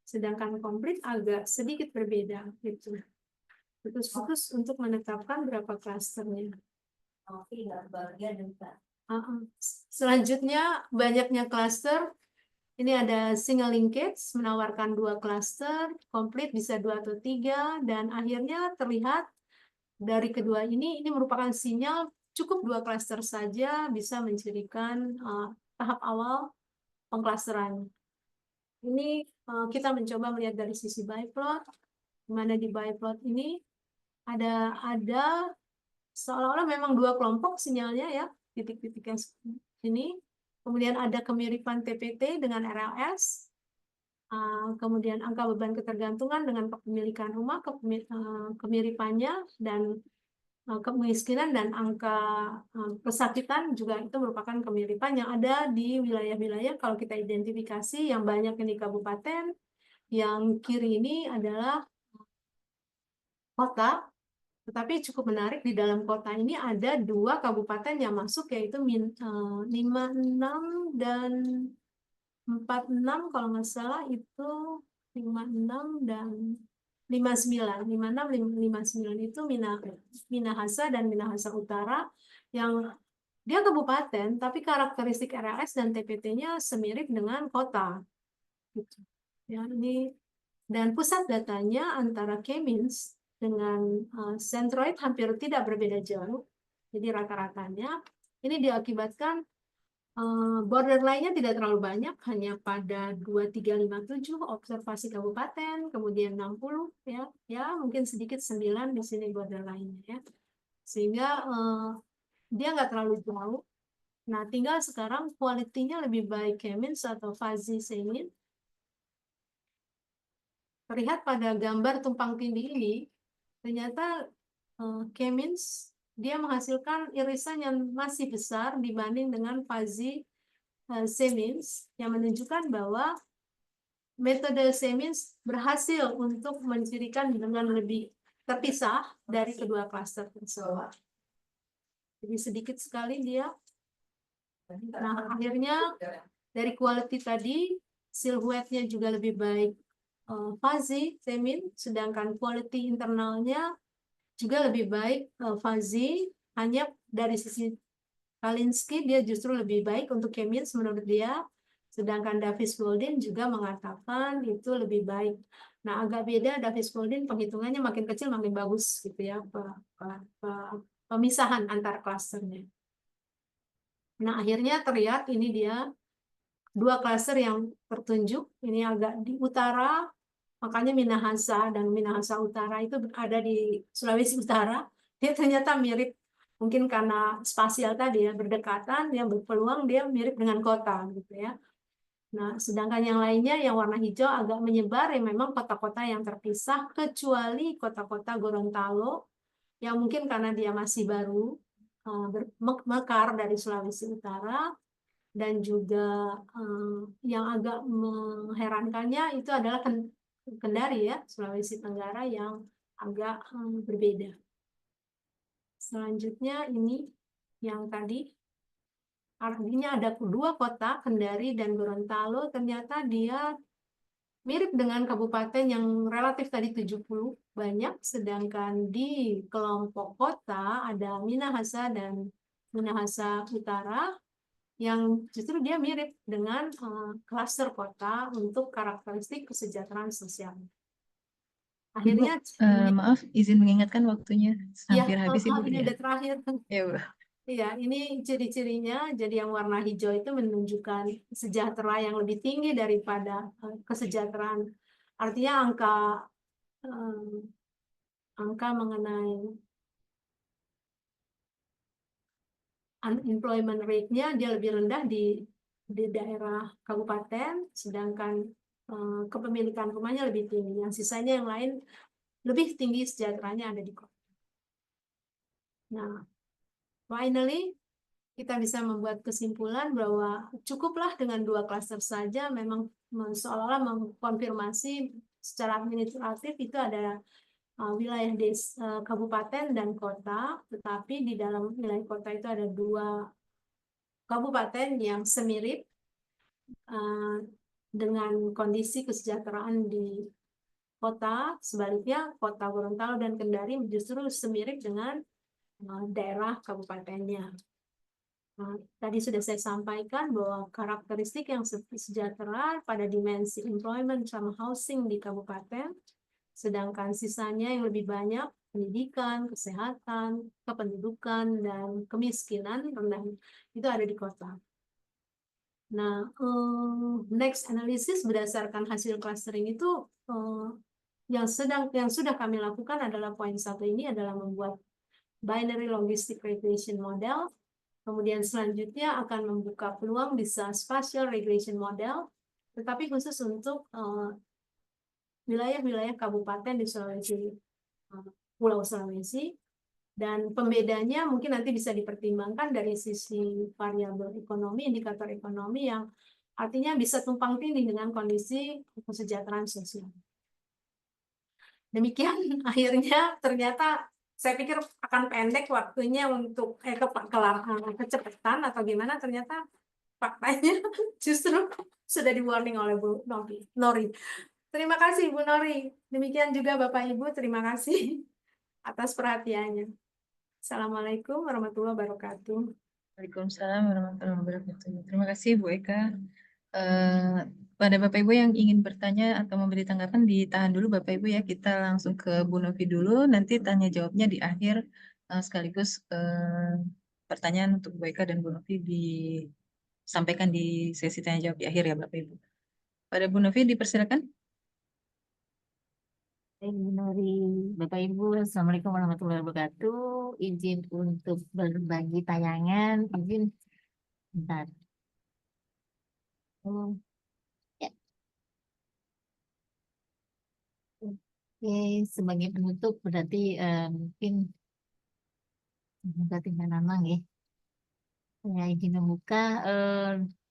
Sedangkan complete agak sedikit berbeda gitu. Putus-putus untuk menetapkan berapa klasternya. Selanjutnya banyaknya klaster. Ini ada single linkage menawarkan 2 klaster, complete bisa 2 atau 3, dan akhirnya terlihat dari kedua ini merupakan sinyal cukup 2 klaster saja bisa mencirikan tahap awal pengklasteran. Ini kita mencoba melihat dari sisi biplot, di mana di biplot ini ada seolah-olah memang 2 kelompok sinyalnya ya, titik-titik yang ini. Kemudian ada kemiripan TPT dengan RLS, kemudian angka beban ketergantungan dengan kepemilikan rumah, kemiripannya, dan kemiskinan dan angka kesakitan juga itu merupakan kemiripan yang ada di wilayah-wilayah kalau kita identifikasi yang banyak di kabupaten. Yang kiri ini adalah kota, tetapi cukup menarik di dalam kota ini ada 2 kabupaten yang masuk, yaitu 56 dan 46 kalau nggak salah, itu 56 dan 59. 56, 59 itu Minahasa dan Minahasa Utara, yang dia kabupaten tapi karakteristik RLS dan TPT-nya semirip dengan kota. Gitu. Ya, ini dan pusat datanya antara K-means dengan centroid hampir tidak berbeda jauh. Jadi rata-ratanya ini diakibatkan borderline-nya tidak terlalu banyak, hanya pada 2357 observasi kabupaten, kemudian 60 ya mungkin sedikit 9 di sini borderline-nya ya. Sehingga dia nggak terlalu jauh. Nah, tinggal sekarang quality-nya lebih baik K-means atau fuzzy C-mean. Terlihat pada gambar tumpang tindih ini, ternyata K-means dia menghasilkan irisan yang masih besar dibanding dengan fuzzy C-means, yang menunjukkan bahwa metode C-means berhasil untuk mencirikan dengan lebih terpisah dari kedua klaster tersebut. Jadi sedikit sekali dia. Nah, akhirnya dari quality tadi, silhouette-nya juga lebih baik fuzzy C-mean, sedangkan quality internalnya juga lebih baik fuzzy. Hanya dari sisi Kalinski dia justru lebih baik untuk K-means menurut dia, sedangkan Davis-Goldin juga mengatakan itu lebih baik. Nah, agak beda, Davis-Goldin penghitungannya makin kecil makin bagus gitu ya, pemisahan antar klasternya. Nah, akhirnya terlihat ini dia 2 klaster yang tertunjuk, ini agak di utara, makanya Minahasa dan Minahasa Utara itu ada di Sulawesi Utara. Dia ternyata mirip, mungkin karena spasial tadi ya, berdekatan, yang berpeluang dia mirip dengan kota gitu ya. Nah, sedangkan yang lainnya yang warna hijau agak menyebar, yang memang kota-kota yang terpisah, kecuali kota-kota Gorontalo, yang mungkin karena dia masih baru mekar dari Sulawesi Utara. Dan juga yang agak mengherankannya itu adalah Kendari ya, Sulawesi Tenggara, yang agak berbeda. Selanjutnya ini yang tadi, artinya ada 2 kota, Kendari dan Gorontalo, ternyata dia mirip dengan kabupaten yang relatif tadi 70 banyak, sedangkan di kelompok kota ada Minahasa dan Minahasa Utara, yang justru dia mirip dengan klaster kota untuk karakteristik kesejahteraan sosial. Akhirnya, maaf, izin mengingatkan waktunya hampir habis Ibu ini ya. udah terakhir. Ya, Bu. Iya, ini ciri-cirinya. Jadi yang warna hijau itu menunjukkan sejahtera yang lebih tinggi daripada kesejahteraan. Artinya angka mengenai unemployment rate-nya dia lebih rendah di daerah kabupaten, sedangkan kepemilikan rumahnya lebih tinggi. Yang sisanya yang lain lebih tinggi sejahteranya ada di kota. Nah, finally kita bisa membuat kesimpulan bahwa cukuplah dengan 2 klaster saja, memang seolah-olah mengkonfirmasi secara administratif itu ada wilayah kabupaten dan kota, tetapi di dalam wilayah kota itu ada 2 kabupaten yang semirip dengan kondisi kesejahteraan di kota. Sebaliknya, kota Gorontalo dan Kendari justru semirip dengan daerah kabupatennya. Nah, tadi sudah saya sampaikan bahwa karakteristik yang sejahtera pada dimensi employment sama housing di kabupaten, sedangkan sisanya yang lebih banyak pendidikan, kesehatan, kependudukan, dan kemiskinan rendah itu ada di kota. Nah, next analysis berdasarkan hasil clustering itu yang sudah kami lakukan adalah poin 1 ini adalah membuat binary logistic regression model. Kemudian selanjutnya akan membuka peluang bisa spatial regression model, tetapi khusus untuk wilayah-wilayah kabupaten di Sulawesi, Pulau Sulawesi. Dan pembedanya mungkin nanti bisa dipertimbangkan dari sisi variabel ekonomi, indikator ekonomi yang artinya bisa tumpang tindih dengan kondisi kesejahteraan sosial. Demikian akhirnya ternyata saya pikir akan pendek waktunya untuk kecepatan atau gimana, ternyata faktanya justru sudah di warning oleh Bu Nori. Terima kasih Bu Nori. Demikian juga Bapak Ibu, terima kasih atas perhatiannya. Assalamualaikum warahmatullahi wabarakatuh. Waalaikumsalam warahmatullahi wabarakatuh. Terima kasih Bu Eka. Pada Bapak Ibu yang ingin bertanya atau memberi tanggapan, ditahan dulu Bapak Ibu ya. Kita langsung ke Bu Novi dulu, nanti tanya jawabnya di akhir, sekaligus pertanyaan untuk Bu Eka dan Bu Novi disampaikan di sesi tanya jawab di akhir ya Bapak Ibu. Pada Bu Novi dipersilakan. Bu Nori, Bapak Ibu, Assalamualaikum warahmatullahi wabarakatuh. Izin untuk berbagi tayangan, izin bentar. Ya. Oke, sebagai penutup berarti mungkin tinggal nama ya. Saya izin membuka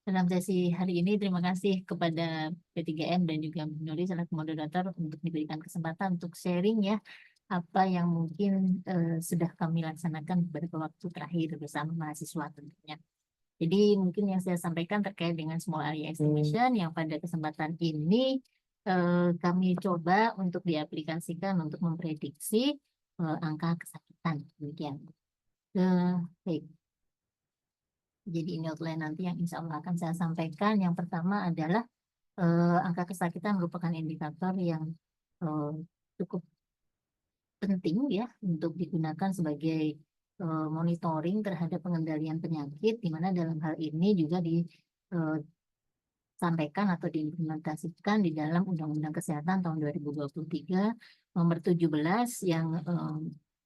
dalam sesi hari ini. Terima kasih kepada P3M dan juga Bu Nuri selaku moderator untuk diberikan kesempatan untuk sharing ya apa yang mungkin sudah kami laksanakan beberapa waktu terakhir bersama mahasiswa tentunya. Jadi mungkin yang saya sampaikan terkait dengan small area estimation yang pada kesempatan ini kami coba untuk diaplikasikan untuk memprediksi angka kesakitan. Demikian. Baik. Jadi ini outline nanti yang insya Allah akan saya sampaikan. Yang pertama adalah angka kesakitan merupakan indikator yang cukup penting ya untuk digunakan sebagai monitoring terhadap pengendalian penyakit, di mana dalam hal ini juga disampaikan atau diimplementasikan di dalam Undang-Undang Kesehatan tahun 2023 nomor 17 yang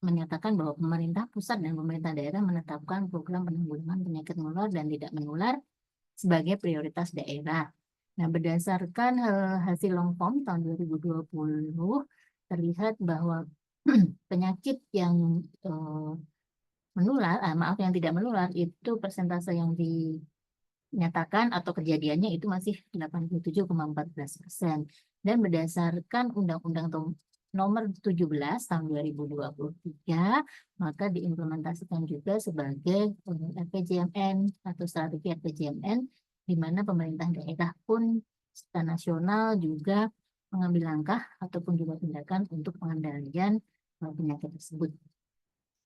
menyatakan bahwa pemerintah pusat dan pemerintah daerah menetapkan program penanggulangan penyakit menular dan tidak menular sebagai prioritas daerah. Nah, berdasarkan hasil long form tahun 2020 terlihat bahwa penyakit yang menular, yang tidak menular itu persentase yang dinyatakan atau kejadiannya itu masih 87,14%. Dan berdasarkan Undang-Undang Nomor 17 tahun 2023, maka diimplementasikan juga sebagai RPJMN atau strategi RPJMN, di mana pemerintah daerah pun secara nasional juga mengambil langkah ataupun juga tindakan untuk pengendalian penyakit tersebut.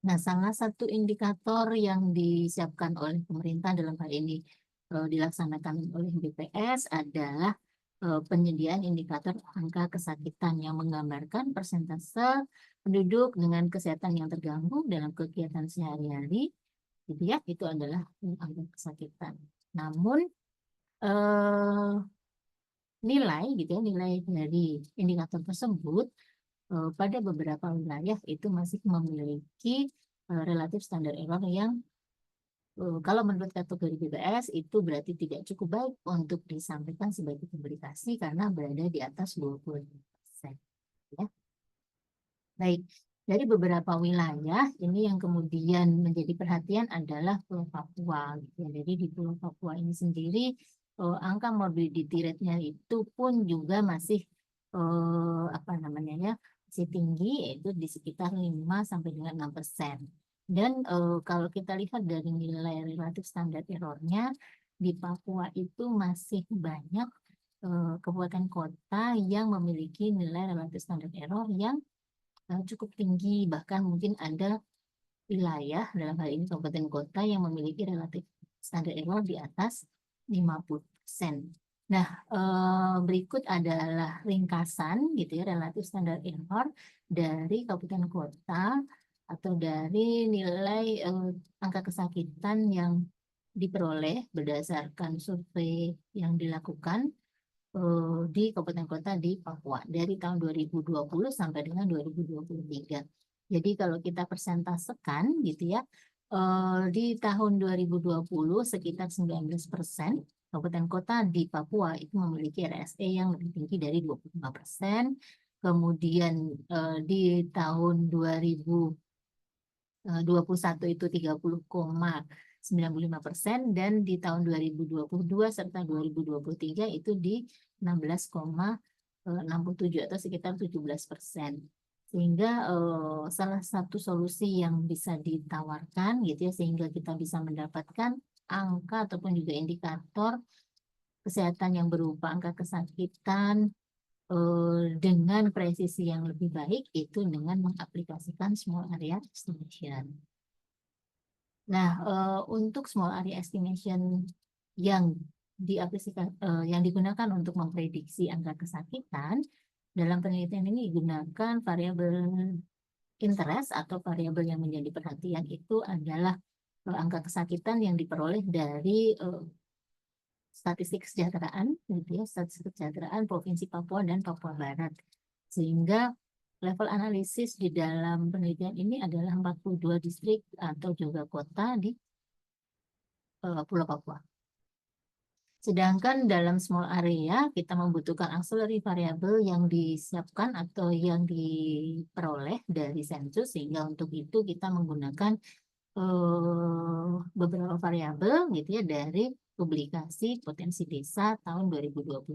Nah, salah satu indikator yang disiapkan oleh pemerintah dalam hal ini dilaksanakan oleh BPS adalah penyediaan indikator angka kesakitan yang menggambarkan persentase penduduk dengan kesehatan yang terganggu dalam kegiatan sehari-hari, gitu ya, itu adalah angka kesakitan. Namun nilai dari indikator tersebut pada beberapa wilayah itu masih memiliki relatif standar error yang kalau menurut kategori BPS itu berarti tidak cukup baik untuk disampaikan sebagai publikasi karena berada di atas 25%. Ya. Baik, dari beberapa wilayah ini yang kemudian menjadi perhatian adalah Pulau Papua. Gitu ya. Jadi di Pulau Papua ini sendiri angka morbidity rate-nya itu pun juga masih masih tinggi, yaitu di sekitar 5 sampai dengan 6%. Dan kalau kita lihat dari nilai relatif standar error-nya di Papua itu masih banyak kabupaten kota yang memiliki nilai relatif standar error yang cukup tinggi, bahkan mungkin ada wilayah dalam hal ini kabupaten kota yang memiliki relatif standar error di atas 50%. Nah, berikut adalah ringkasan gitu ya relatif standar error dari kabupaten kota atau dari nilai angka kesakitan yang diperoleh berdasarkan survei yang dilakukan di kabupaten kota di Papua dari tahun 2020 sampai dengan 2023. Jadi kalau kita persentasekan gitu ya, di tahun 2020 sekitar 19% kabupaten kota di Papua itu memiliki RSE yang lebih tinggi dari 25%. Kemudian di tahun 2021 itu 30,95% dan di tahun 2022 serta 2023 itu di 16,67 atau sekitar 17%. Sehingga salah satu solusi yang bisa ditawarkan gitu ya sehingga kita bisa mendapatkan angka ataupun juga indikator kesehatan yang berupa angka kesakitan dengan presisi yang lebih baik itu dengan mengaplikasikan small area estimation. Nah, untuk small area estimation yang yang digunakan untuk memprediksi angka kesakitan, dalam penelitian ini digunakan variabel interest atau variabel yang menjadi perhatian itu adalah angka kesakitan yang diperoleh dari statistik kesejahteraan, gitu ya, statistik kesejahteraan Provinsi Papua dan Papua Barat. Sehingga level analisis di dalam penelitian ini adalah 42 distrik atau juga kota di Pulau Papua. Sedangkan dalam small area kita membutuhkan auxiliary variable yang disiapkan atau yang diperoleh dari sensus, sehingga untuk itu kita menggunakan beberapa variabel gitu ya dari publikasi potensi desa tahun 2021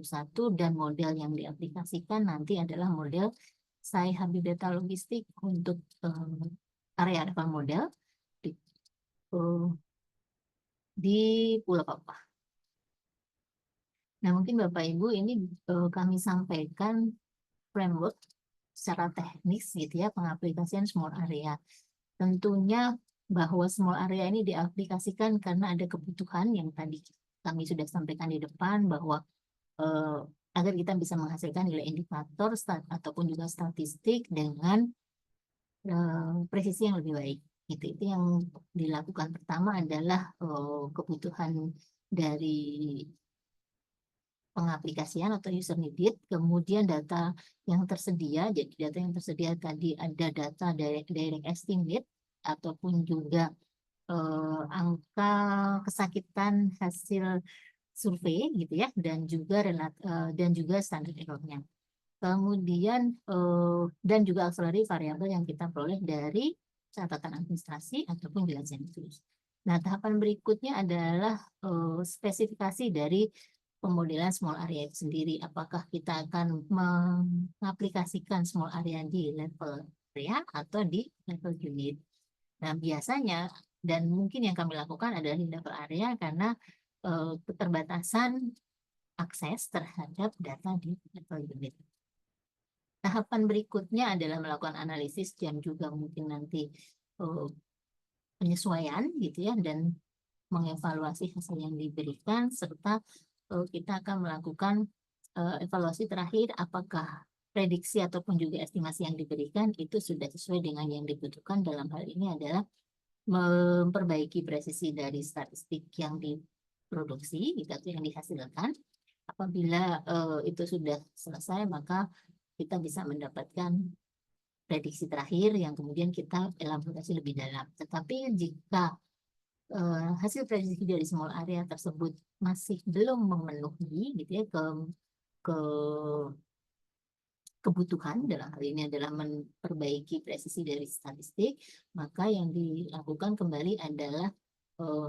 dan model yang diaplikasikan nanti adalah model SAI Habibeta Logistik untuk area level model di Pulau Papua. Nah, mungkin Bapak Ibu ini kami sampaikan framework secara teknis gitu ya pengaplikasian small area. Tentunya bahwa small area ini diaplikasikan karena ada kebutuhan yang tadi kami sudah sampaikan di depan bahwa agar kita bisa menghasilkan nilai indikator ataupun juga statistik dengan presisi yang lebih baik. Itu yang dilakukan pertama adalah kebutuhan dari pengaplikasian atau user needed, kemudian data yang tersedia. Jadi data yang tersedia tadi ada data direct estimate ataupun juga angka kesakitan hasil survei gitu ya, dan juga standar error-nya. Kemudian dan juga auxiliary variabel yang kita peroleh dari catatan administrasi ataupun juga sensus. Nah, tahapan berikutnya adalah spesifikasi dari pemodelan small area itu sendiri. Apakah kita akan mengaplikasikan small area di level area atau di level unit. Nah, biasanya dan mungkin yang kami lakukan adalah di level area karena keterbatasan akses terhadap data di level unit. Tahapan berikutnya adalah melakukan analisis yang juga mungkin nanti penyesuaian gitu ya dan mengevaluasi hasil yang diberikan serta kita akan melakukan evaluasi terakhir apakah prediksi ataupun juga estimasi yang diberikan itu sudah sesuai dengan yang dibutuhkan. Dalam hal ini adalah memperbaiki presisi dari statistik yang diproduksi atau yang dihasilkan. Apabila itu sudah selesai, maka kita bisa mendapatkan prediksi terakhir yang kemudian kita elaborasi lebih dalam. Tetapi jika hasil prediksi dari small area tersebut masih belum memenuhi gitu ya ke kebutuhan, dalam hal ini adalah memperbaiki presisi dari statistik, maka yang dilakukan kembali adalah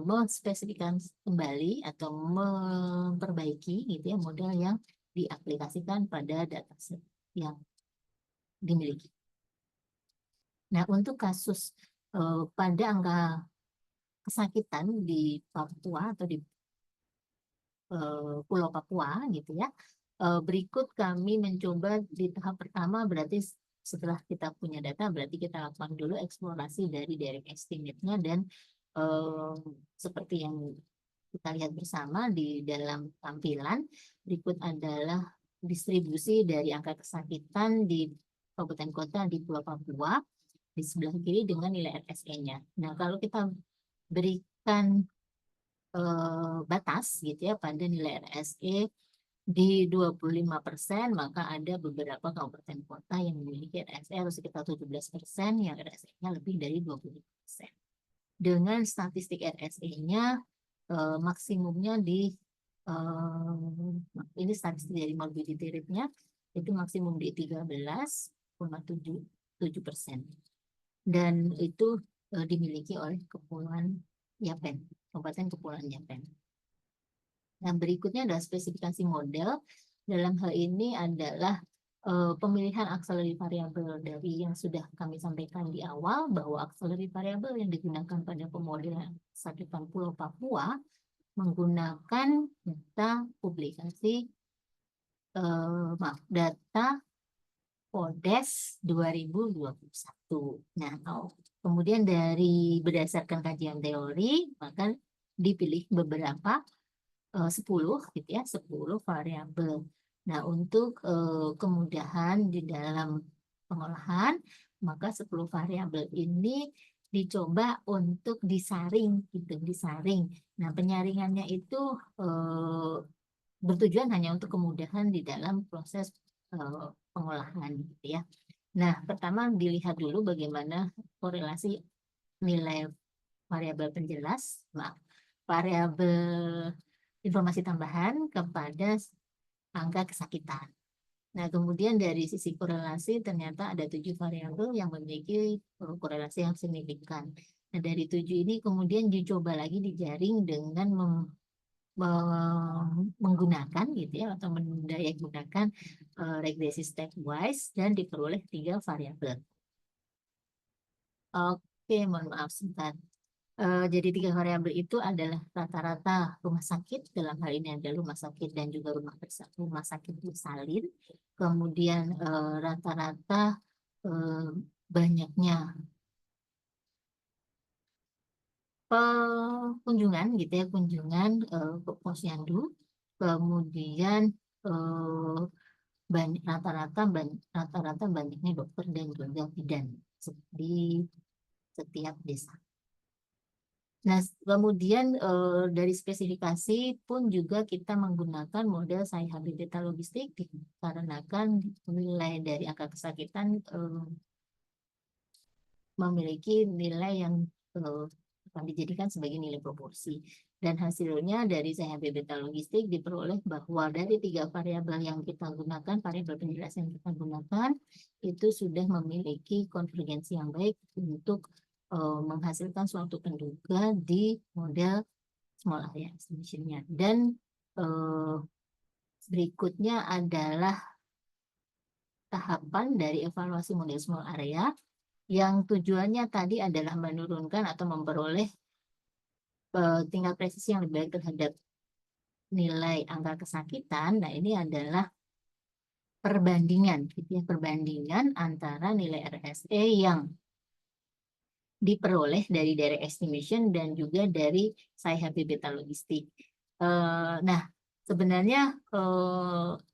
menspesifikkan kembali atau memperbaiki gitu ya model yang diaplikasikan pada dataset yang dimiliki. Nah, untuk kasus pada angka kesakitan di Papua atau di Pulau Papua gitu ya. Berikut kami mencoba di tahap pertama, berarti setelah kita punya data berarti kita lakukan dulu eksplorasi dari direct estimate-nya, dan seperti yang kita lihat bersama di dalam tampilan berikut adalah distribusi dari angka kesakitan di kabupaten kota di Pulau Papua di sebelah kiri dengan nilai RSE-nya. Nah, kalau kita berikan batas gitu ya pada nilai RSE di 25%, maka ada beberapa kabupaten kota yang memiliki RSE harus sekitar 17% yang RSE-nya lebih dari 25%. Dengan statistik RSE-nya maksimumnya di ini statistik dari morbidity rate-nya itu maksimum di 13,77%. Dan itu dimiliki oleh Kepulauan Yapen, Kabupaten Kepulauan Yapen. Nah, berikutnya adalah spesifikasi model. Dalam hal ini adalah pemilihan akselerasi variabel dari yang sudah kami sampaikan di awal, bahwa akselerasi variabel yang digunakan pada pemodelan kesakitan Pulau Papua menggunakan data publikasi data PODES 2021. Nah, kemudian dari berdasarkan kajian teori, maka dipilih beberapa 10 gitu ya, 10 variabel. Nah, untuk kemudahan di dalam pengolahan, maka 10 variabel ini dicoba untuk disaring gitu, disaring. Nah, penyaringannya itu bertujuan hanya untuk kemudahan di dalam proses pengolahan gitu ya. Nah, pertama dilihat dulu bagaimana korelasi nilai variabel penjelas, variabel informasi tambahan kepada angka kesakitan. Nah, kemudian dari sisi korelasi ternyata ada 7 variabel yang memiliki korelasi yang signifikan. Nah, dari 7 ini kemudian dicoba lagi dijaring dengan menggunakan gitu ya atau mendayagunakan regresi stepwise dan diperoleh 3 variabel. Oke, mohon maaf sebentar. Jadi 3 variabel itu adalah rata-rata rumah sakit, dalam hal ini ada rumah sakit dan juga rumah sakit bersalin. Kemudian rata-rata banyaknya kunjungan gitu ya, kunjungan ke posyandu. Kemudian rata-rata banyaknya dokter dan juga bidan di setiap desa. Nah, kemudian dari spesifikasi pun juga kita menggunakan model SciHub data logistik dikarenakan nilai dari angka kesakitan memiliki nilai yang akan dijadikan sebagai nilai proporsi. Dan hasilnya dari SciHub data logistik diperoleh bahwa dari 3 variabel yang kita gunakan, variabel penjelasan yang kita gunakan, itu sudah memiliki konvergensi yang baik untuk menghasilkan suatu penduga di model small area estimation-nya. Dan berikutnya adalah tahapan dari evaluasi model small area yang tujuannya tadi adalah menurunkan atau memperoleh tingkat presisi yang lebih baik terhadap nilai angka kesakitan. Nah, ini adalah perbandingan, gitu ya, perbandingan antara nilai RSE yang diperoleh dari direct estimation dan juga dari SciHub beta logistik. Nah, sebenarnya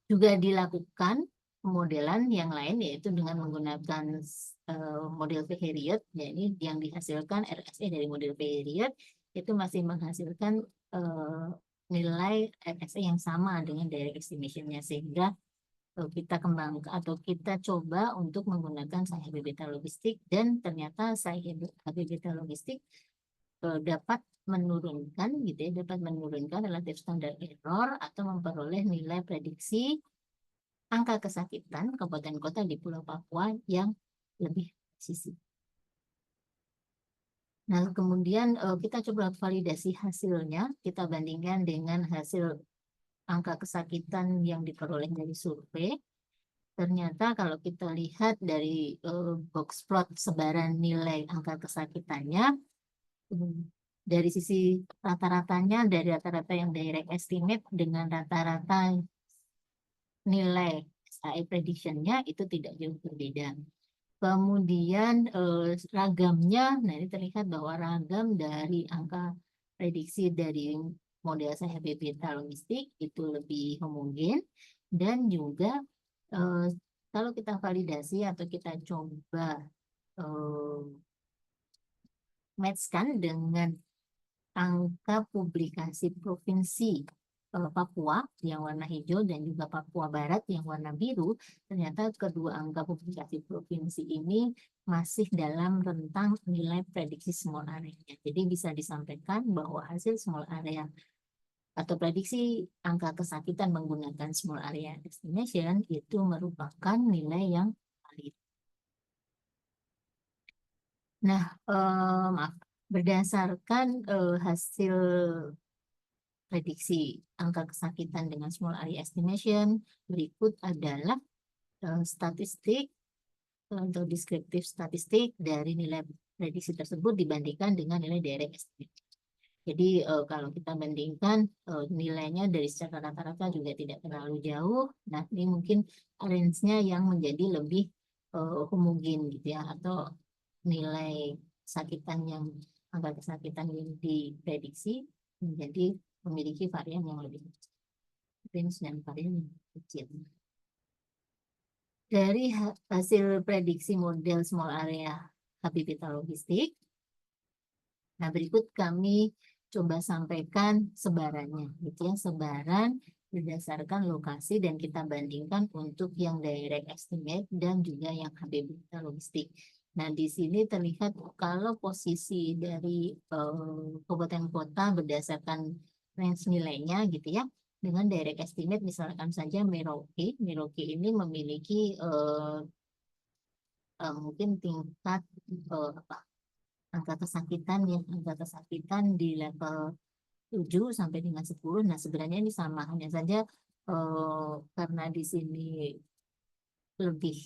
juga dilakukan pemodelan yang lain, yaitu dengan menggunakan model P-Harriot, yakni yang dihasilkan RSE dari model P-Harriot itu masih menghasilkan nilai RSE yang sama dengan direct estimation-nya, sehingga kita kembangkan atau kita coba untuk menggunakan SciHub beta logistik, dan ternyata SciHub beta logistik dapat menurunkan gitu ya, dapat menurunkan relatif standar error atau memperoleh nilai prediksi angka kesakitan kabupaten kota di Pulau Papua yang lebih presisi. Nah, kemudian kita coba validasi hasilnya, kita bandingkan dengan hasil angka kesakitan yang diperoleh dari survei. Ternyata kalau kita lihat dari box plot sebaran nilai angka kesakitannya, dari sisi rata-ratanya, dari rata-rata yang direct estimate dengan rata-rata nilai SAE prediction-nya itu tidak jauh berbeda. Kemudian ragamnya, nah ini terlihat bahwa ragam dari angka prediksi dari model SAE beta logistik itu lebih homogen, dan juga kalau kita validasi atau kita coba matchkan dengan angka publikasi provinsi Papua yang warna hijau dan juga Papua Barat yang warna biru, ternyata kedua angka publikasi provinsi ini masih dalam rentang nilai prediksi small area. Jadi bisa disampaikan bahwa hasil small area atau prediksi angka kesakitan menggunakan small area estimation itu merupakan nilai yang valid. Nah, maaf, berdasarkan hasil prediksi angka kesakitan dengan small area estimation, berikut adalah statistik atau deskriptif statistik dari nilai prediksi tersebut dibandingkan dengan nilai direct estimate. Jadi kalau kita bandingkan nilainya dari secara rata-rata juga tidak terlalu jauh. Nah, ini mungkin range-nya yang menjadi lebih homogen gitu ya, atau nilai kesakitan yang angka kesakitan yang diprediksi menjadi memiliki varian yang lebih kecil, range dan varian yang kecil. Dari hasil prediksi model small area habitata logistik, nah berikut kami coba sampaikan sebarannya, gitu ya, sebaran berdasarkan lokasi dan kita bandingkan untuk yang direct estimate dan juga yang habitata logistik. Nah, di sini terlihat kalau posisi dari kabupaten kota berdasarkan range nilainya gitu ya, dengan direct estimate misalkan saja Merauke ini memiliki mungkin tingkat angka kesakitan di level 7 sampai dengan 10. Nah, sebenarnya ini sama, hanya saja karena di sini lebih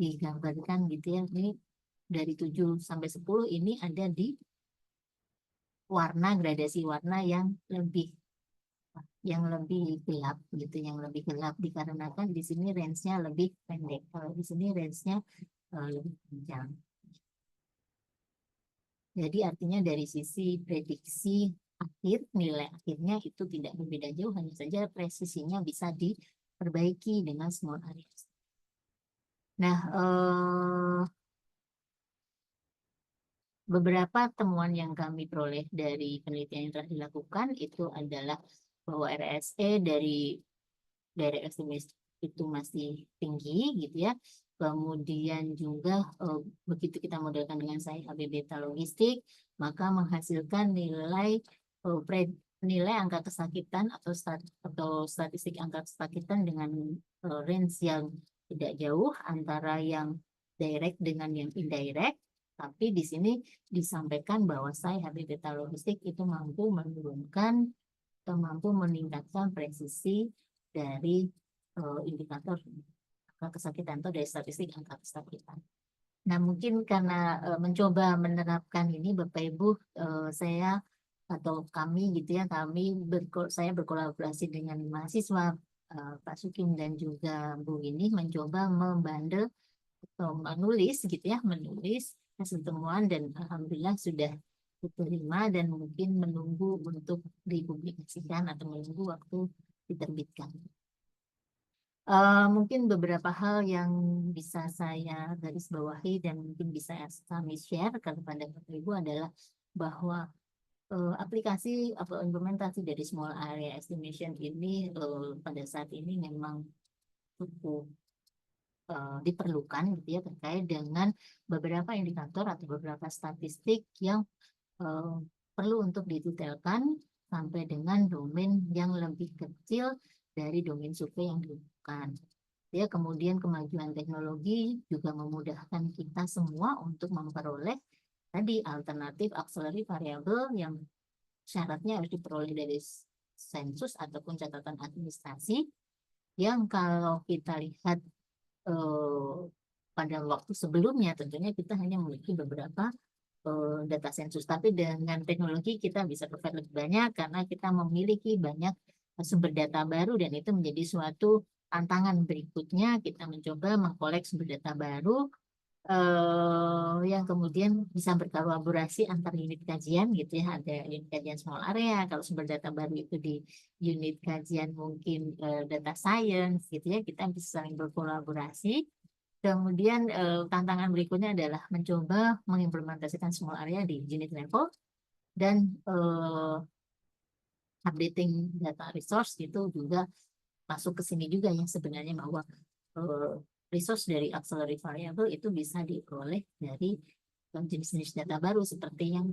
digambarkan gitu ya, ini dari 7 sampai 10 ini ada di warna, gradasi warna yang lebih gelap gitu, yang lebih gelap dikarenakan di sini range-nya lebih pendek. Kalau di sini range-nya lebih panjang. Jadi artinya dari sisi prediksi akhir, nilai akhirnya itu tidak berbeda jauh, hanya saja presisinya bisa diperbaiki dengan small area. Nah, beberapa temuan yang kami peroleh dari penelitian yang telah dilakukan itu adalah bahwa RSE dari direct estimate itu masih tinggi gitu ya. Kemudian juga begitu kita modelkan dengan SAE beta logistik, maka menghasilkan nilai angka kesakitan atau statistik angka kesakitan dengan range yang tidak jauh antara yang direct dengan yang indirect. Tapi di sini disampaikan bahwa SAE beta logistik itu mampu menurunkan atau mampu meningkatkan presisi dari indikator angka kesakitan atau dari statistik angka kesakitan. Nah, mungkin karena mencoba menerapkan ini, Bapak Ibu, saya atau kami gitu ya, saya berkolaborasi dengan mahasiswa Pak Sukim dan juga Bu Winnie mencoba membandel atau menulis gitu ya, menulis hasil temuan, dan alhamdulillah sudah diterima dan mungkin menunggu untuk dipublikasikan atau menunggu waktu diterbitkan. Mungkin beberapa hal yang bisa saya garis bawahi dan mungkin bisa kami share kepada Bapak Ibu adalah bahwa aplikasi atau implementasi dari small area estimation ini pada saat ini memang cukup diperlukan gitu ya, terkait dengan beberapa indikator atau beberapa statistik yang perlu untuk didetailkan sampai dengan domain yang lebih kecil dari domain survei yang dilakukan. Ya, kemudian kemajuan teknologi juga memudahkan kita semua untuk memperoleh tadi alternatif auxiliary variable yang syaratnya harus diperoleh dari sensus ataupun catatan administrasi, yang kalau kita lihat pada waktu sebelumnya tentunya kita hanya memiliki beberapa data sensus, tapi dengan teknologi kita bisa provide lebih banyak karena kita memiliki banyak sumber data baru, dan itu menjadi suatu tantangan berikutnya. Kita mencoba mengkolek sumber data baru yang kemudian bisa berkolaborasi antar unit kajian gitu ya. Ada unit kajian small area, kalau sumber data baru itu di unit kajian mungkin data science gitu ya, kita bisa saling berkolaborasi. Kemudian tantangan berikutnya adalah mencoba mengimplementasikan small area di unit level, dan updating data resource itu juga masuk ke sini juga ya sebenarnya, bahwa resource dari auxiliary variable itu bisa diperoleh dari jenis-jenis data baru seperti yang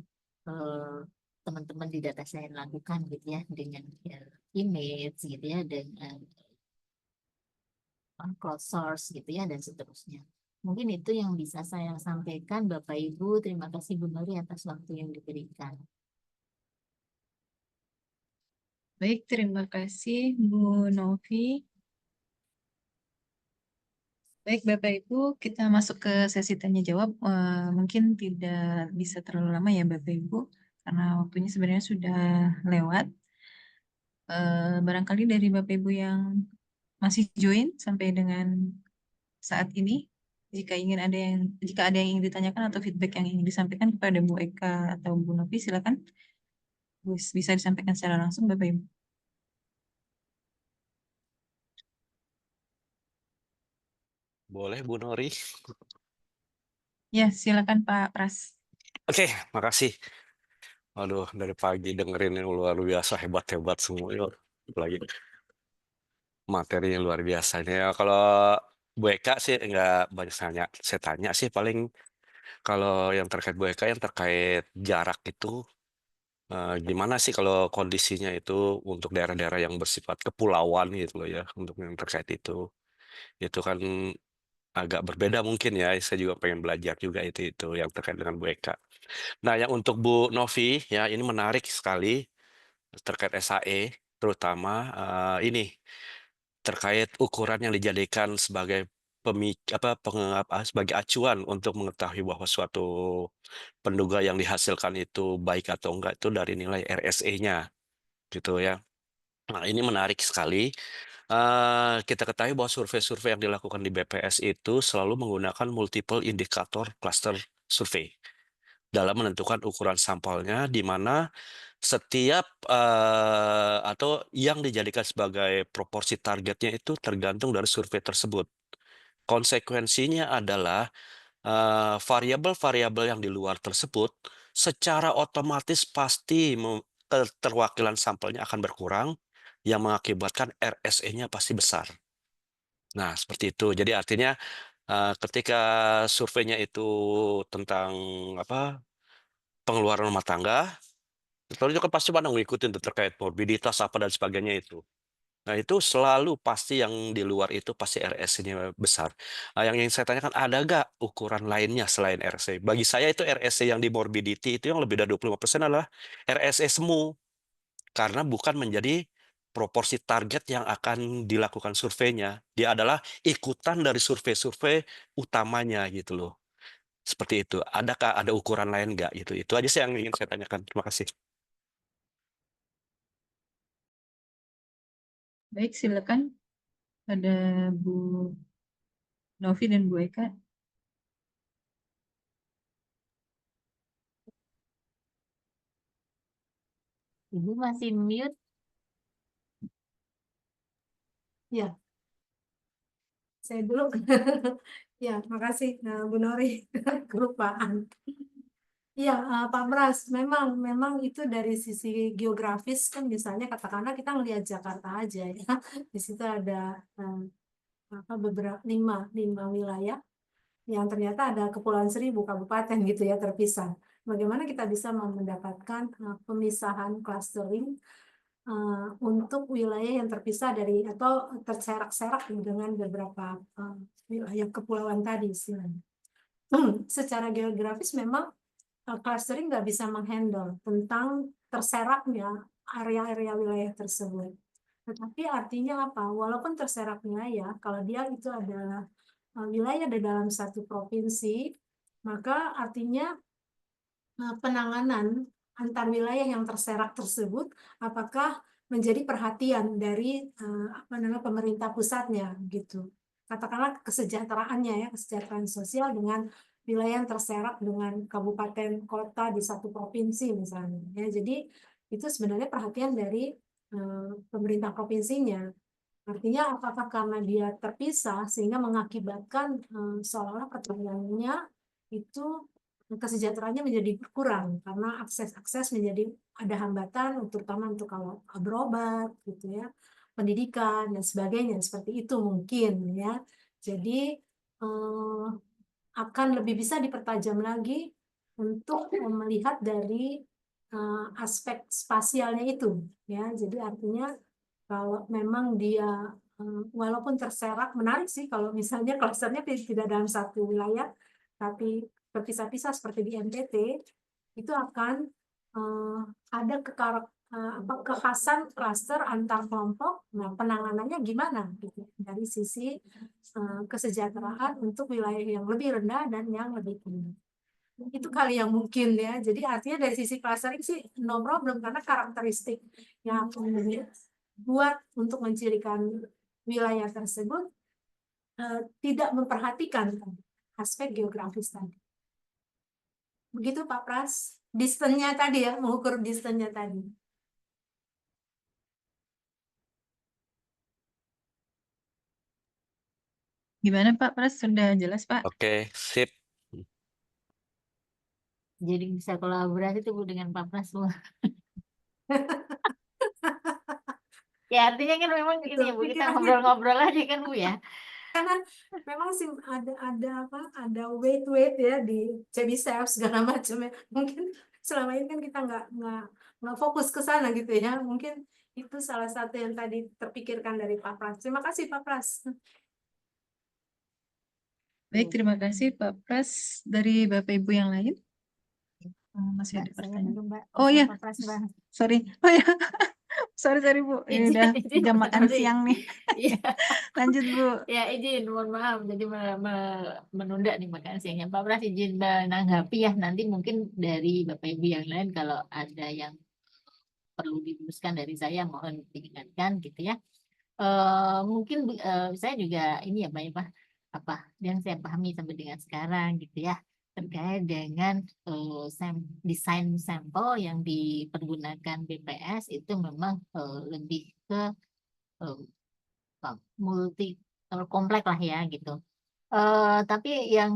teman-teman di data science lakukan gitu ya, dengan image gitu ya, dengan cloud source gitu ya, dan seterusnya. Mungkin itu yang bisa saya sampaikan, Bapak Ibu. Terima kasih Bu Nuri atas waktu yang diberikan. Baik, terima kasih Bu Novi. Baik, Bapak Ibu, kita masuk ke sesi tanya jawab. Mungkin tidak bisa terlalu lama ya Bapak Ibu, karena waktunya sebenarnya sudah lewat. Barangkali dari Bapak Ibu yang masih join sampai dengan saat ini, jika ada yang ingin ditanyakan atau feedback yang ingin disampaikan kepada Bu Eka atau Bu Novi, silakan bisa disampaikan secara langsung Bapak Ibu. Boleh Bu Nori. Ya, silakan Pak Pras. Oke, makasih. Aduh, dari pagi dengerin ini luar biasa, hebat-hebat semua. Lagi materinya luar biasa. Ya, kalau Bu Eka sih nggak banyak saya tanya sih paling kalau yang terkait Bu Eka yang terkait jarak itu gimana sih kalau kondisinya itu untuk daerah-daerah yang bersifat kepulauan gitu loh ya, untuk yang terkait itu kan agak berbeda mungkin ya. Saya juga pengen belajar juga itu yang terkait dengan Bu Eka. Nah, yang untuk Bu Novi ya, ini menarik sekali terkait SAE, terutama ini terkait ukuran yang dijadikan sebagai sebagai acuan untuk mengetahui bahwa suatu penduga yang dihasilkan itu baik atau enggak itu dari nilai RSE-nya gitu ya. Nah, ini menarik sekali. Kita ketahui bahwa survei-survei yang dilakukan di BPS itu selalu menggunakan multiple indikator cluster survei dalam menentukan ukuran sampelnya, di mana setiap atau yang dijadikan sebagai proporsi targetnya itu tergantung dari survei tersebut. Konsekuensinya adalah variabel-variabel yang di luar tersebut secara otomatis pasti keterwakilan sampelnya akan berkurang, yang mengakibatkan RSE-nya pasti besar. Nah, seperti itu. Jadi artinya ketika surveinya itu tentang pengeluaran rumah tangga, itu kan pasti pada ngikutin terkait morbiditas apa dan sebagainya itu. Nah, itu selalu pasti yang di luar itu pasti RSE-nya besar. Nah, yang ingin saya tanyakan, ada nggak ukuran lainnya selain RSE? Bagi saya itu RSE yang di morbidity itu yang lebih dari 25% adalah RSE semu. Karena bukan menjadi proporsi target yang akan dilakukan surveinya. Dia adalah ikutan dari survei-survei utamanya gitu loh. Seperti itu. Adakah ada ukuran lain nggak gitu? Itu aja sih yang ingin saya tanyakan. Terima kasih. Baik, silakan. Ada Bu Novi dan Bu Eka. Ibu masih mute. Ya, saya dulu. Ya, makasih Bu Nori. Kelupaan. Iya, Pak Pras, memang itu dari sisi geografis kan, misalnya katakanlah kita ngelihat Jakarta aja ya, di situ ada beberapa lima wilayah yang ternyata ada Kepulauan Seribu kabupaten gitu ya terpisah. bagaimana kita bisa mendapatkan pemisahan clustering untuk wilayah yang terpisah dari atau terserak-serak dengan beberapa wilayah kepulauan tadi istilahnya. Secara geografis memang clustering nggak bisa menghandle tentang terseraknya area-area wilayah tersebut. Tetapi artinya apa? Walaupun terserak wilayah, kalau dia itu adalah wilayah di dalam satu provinsi, maka artinya penanganan antar wilayah yang terserak tersebut apakah menjadi perhatian dari pemerintah pusatnya gitu. Katakanlah kesejahteraannya ya, kesejahteraan sosial dengan wilayah yang terserak dengan kabupaten kota di satu provinsi misalnya ya. Jadi itu sebenarnya perhatian dari pemerintah provinsinya. Artinya apakah karena dia terpisah sehingga mengakibatkan seolah-olah pertanyaannya itu kesejahteraannya menjadi berkurang karena akses menjadi ada hambatan, terutama untuk kalau berobat gitu ya, pendidikan dan sebagainya seperti itu mungkin ya. Jadi akan lebih bisa dipertajam lagi untuk melihat dari aspek spasialnya itu ya. Jadi artinya kalau memang dia walaupun terserak, menarik sih kalau misalnya klasternya tidak dalam satu wilayah tapi terpisah-pisah seperti di NTT, itu akan ada kekhasan klaster antar kelompok. Nah, penanganannya gimana gitu dari sisi kesejahteraan untuk wilayah yang lebih rendah dan yang lebih tinggi. Itu kali yang mungkin ya. Jadi artinya dari sisi clustering sih no problem karena karakteristik yang buat untuk mencirikan wilayah tersebut tidak memperhatikan aspek geografis tadi. Begitu Pak Pras. Distance-nya tadi ya, mengukur distance-nya tadi. Gimana Pak Pras? Sudah jelas Pak? Oke, sip. Jadi bisa kolaborasi tuh Bu dengan Pak Pras Bu. Ya artinya kan memang Itu ini ya Bu, kita pikirannya. ngobrol-ngobrol aja kan Bu ya. Karena memang sih ada weight ya di CBSEF segala macam ya. Mungkin selama ini kan kita nggak fokus ke sana gitu ya. Mungkin itu salah satu yang tadi terpikirkan dari Pak Pras. Terima kasih Pak Pras. Baik, terima kasih Pak Pras. Dari Bapak Ibu yang lain? Masih Mbak, ada saya pertanyaan. dulu Mbak. Oh Bisa iya, Pak Pras Mbak. sorry. Oh ya, sorry Bu. Ini Izin, udah izin, jam makan sorry. siang nih. Iya. Lanjut Bu. Ya izin, mohon maaf. Jadi menunda nih makan siangnya. Pak Pras izin menanggapi ya. Nanti mungkin dari Bapak Ibu yang lain kalau ada yang perlu diluruskan dari saya mohon diingatkan gitu ya. Mungkin saya juga ini ya Pak ya, Pak, apa yang saya pahami sampai dengan sekarang gitu ya terkait dengan desain sampel yang dipergunakan BPS itu memang lebih ke multi kompleks lah ya gitu. Tapi yang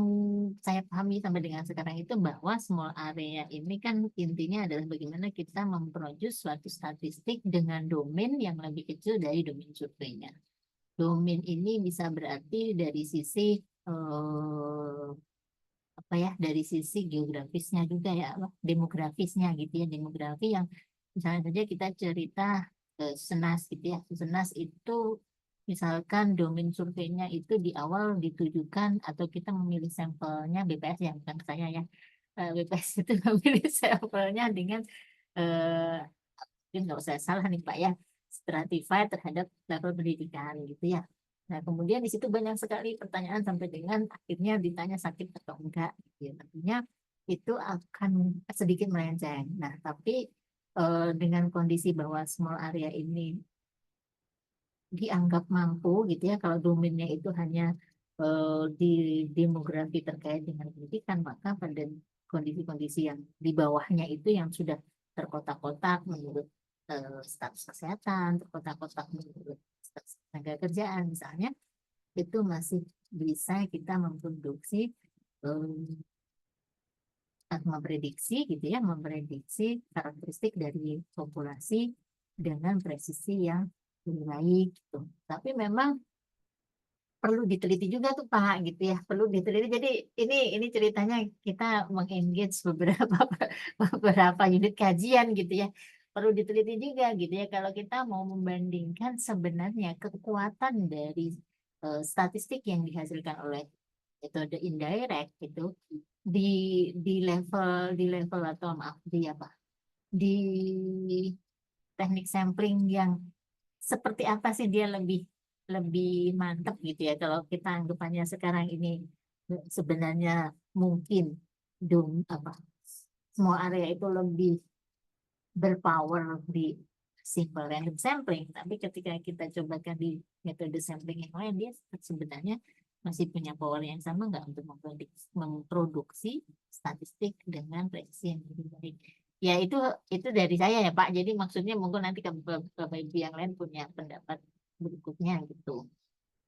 saya pahami sampai dengan sekarang itu bahwa small area ini kan intinya adalah bagaimana kita memproduce suatu statistik dengan domain yang lebih kecil dari domain surveinya. Domain ini bisa berarti dari sisi apa ya, dari sisi geografisnya juga ya, demografisnya gitu ya, demografi yang misalnya saja kita cerita Senas gitu ya, Senas itu misalkan domain surveinya itu di awal ditujukan atau kita memilih sampelnya BPS ya, bukan saya ya, BPS itu memilih sampelnya dengan mungkin nggak usah salah nih Pak ya, stratified terhadap level pendidikan gitu ya. Nah kemudian di situ banyak sekali pertanyaan sampai dengan akhirnya ditanya sakit atau enggak gitu ya. Tentunya itu akan sedikit melenceng. Nah tapi dengan kondisi bahwa small area ini dianggap mampu gitu ya, kalau domainnya itu hanya di demografi terkait dengan pendidikan, maka pada kondisi-kondisi yang di bawahnya itu yang sudah terkotak-kotak menurut status kesehatan, terkotak-kotak menurut status tenaga kerjaan misalnya, itu masih bisa kita memproduksi atau memprediksi gitu ya, memprediksi karakteristik dari populasi dengan presisi yang lebih baik gitu. Tapi memang perlu diteliti juga tuh Pak gitu ya, perlu diteliti. Jadi ini ceritanya kita mengengage beberapa beberapa unit kajian gitu ya. Perlu diteliti juga gitu ya kalau kita mau membandingkan sebenarnya kekuatan dari statistik yang dihasilkan oleh metode indirect gitu di level atau maaf di apa? Di teknik sampling yang seperti apa sih dia lebih lebih mantap gitu ya kalau kita anggapannya sekarang ini sebenarnya mungkin apa semua area itu lebih berpower di simple random sampling, tapi ketika kita cobakan di metode sampling yang lain dia sebenarnya masih punya power yang sama nggak untuk memproduksi statistik dengan presisi yang lebih baik. Ya itu dari saya ya Pak. Jadi maksudnya mungkin nanti Bapak Ibu yang lain punya pendapat berikutnya gitu.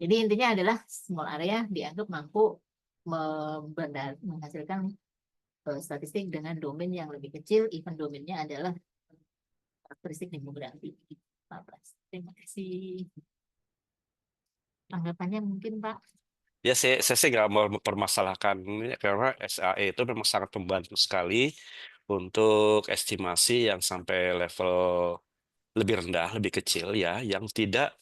Jadi intinya adalah small area dianggap mampu menghasilkan statistik dengan domain yang lebih kecil, even domainnya adalah karakteristik demografi. Pak Pras. Terima kasih. Tanggapannya mungkin Pak. Ya, saya sih nggak mau mempermasalahkan ini karena SAE itu memang sangat membantu sekali untuk estimasi yang sampai level lebih rendah, lebih kecil ya, yang tidak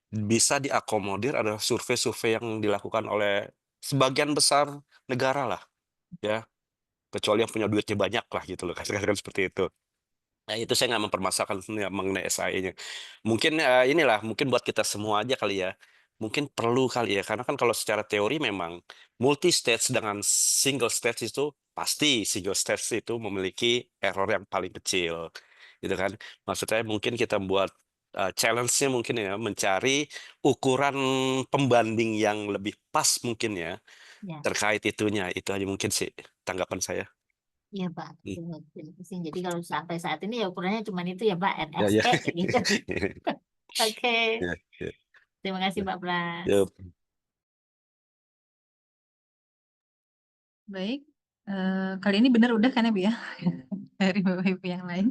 bisa diakomodir adalah survei-survei yang dilakukan oleh sebagian besar negara lah, ya, kecuali yang punya duitnya banyak lah gitu loh, katakan seperti itu. Nah, itu saya nggak mempermasalahkan mengenai SAE-nya. Mungkin mungkin buat kita semua aja kali ya. Mungkin perlu kali ya, karena kan kalau secara teori memang multi stage dengan single stage itu pasti single stage itu memiliki error yang paling kecil, gitu kan? Maksudnya mungkin kita buat challenge-nya mungkin ya mencari ukuran pembanding yang lebih pas mungkin ya Ya, terkait itunya. Itu aja mungkin sih tanggapan saya. iya Pak. Hmm. Terima kasih. Jadi kalau sampai saat ini ya ukurannya cuma itu ya Pak, Ya, ya. NSE gitu. Oke. Ya, ya, Terima kasih Pak Pras. ya. Baik, kali ini benar udah kan ya Bu ya? Dari Bapak Ibu yang lain.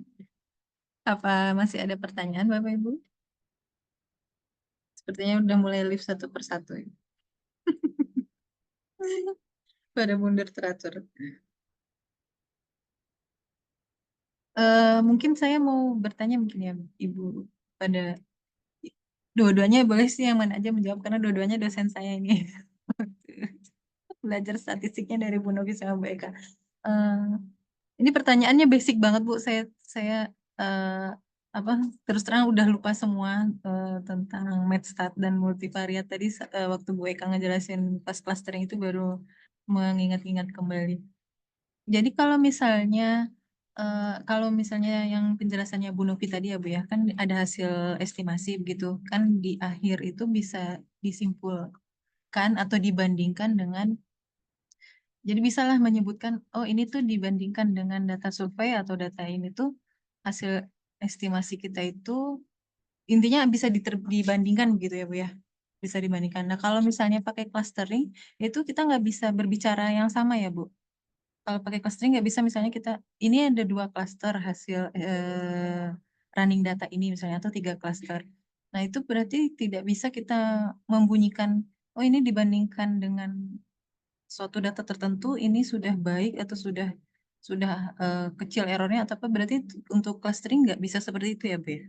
Apa masih ada pertanyaan Bapak Ibu? Sepertinya udah mulai live satu persatu ya. Pada mundur teratur. Mungkin saya mau bertanya mungkin ya Ibu pada dua-duanya boleh sih yang mana aja menjawab karena dua-duanya dosen saya ini. Belajar statistiknya dari Bu Novi sama Bu Eka. Eh, ini pertanyaannya basic banget Bu. Saya apa terus terang udah lupa semua tentang MedStat dan multivariat tadi waktu Bu Eka ngejelasin pas clustering itu baru mengingat-ingat kembali. Jadi kalau misalnya yang penjelasannya Bu Novi tadi ya Bu ya, kan ada hasil estimasi begitu, kan di akhir itu bisa disimpulkan atau dibandingkan dengan, jadi bisalah menyebutkan, oh ini tuh dibandingkan dengan data survei atau data ini tuh hasil estimasi kita itu intinya bisa dibandingkan begitu ya Bu ya, bisa dibandingkan. Nah kalau misalnya pakai clustering itu kita nggak bisa berbicara yang sama ya Bu. Kalau pakai clustering nggak bisa misalnya ini ada 2 cluster hasil running data ini misalnya atau 3 cluster. Nah itu berarti tidak bisa kita membunyikan, oh ini dibandingkan dengan suatu data tertentu ini sudah baik atau sudah kecil errornya atau apa, berarti untuk clustering nggak bisa seperti itu ya Bu ya?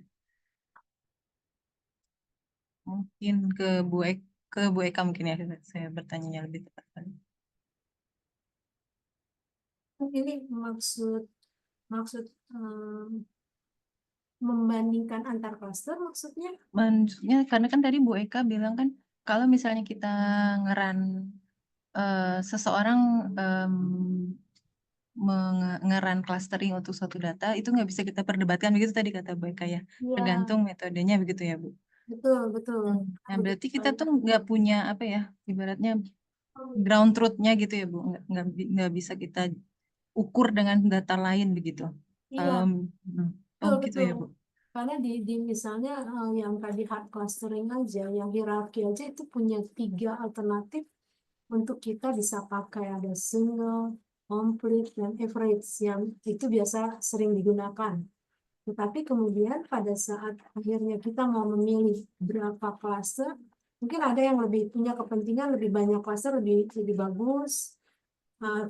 Mungkin ke Bu Eka mungkin ya saya bertanya lebih tepat. Ini maksud membandingkan antar klaster maksudnya? Maksudnya karena kan tadi Bu Eka bilang kan kalau misalnya kita ngeran seseorang ngeran clustering untuk suatu data itu nggak bisa kita perdebatkan begitu tadi kata Bu Eka ya, Iya, tergantung metodenya begitu ya Bu. betul. Nah berarti kita tuh nggak punya apa ya, ibaratnya ground truth-nya gitu ya Bu, nggak bisa kita ukur dengan data lain begitu. Iya, Oh betul, gitu ya Bu. Karena di misalnya yang tadi hard clustering aja, yang hierarki aja itu punya 3 alternatif untuk kita bisa pakai. Ada single, complete, dan average yang itu biasa sering digunakan. Tetapi kemudian pada saat akhirnya kita mau memilih berapa cluster, Mungkin ada yang lebih punya kepentingan lebih banyak klaster lebih bagus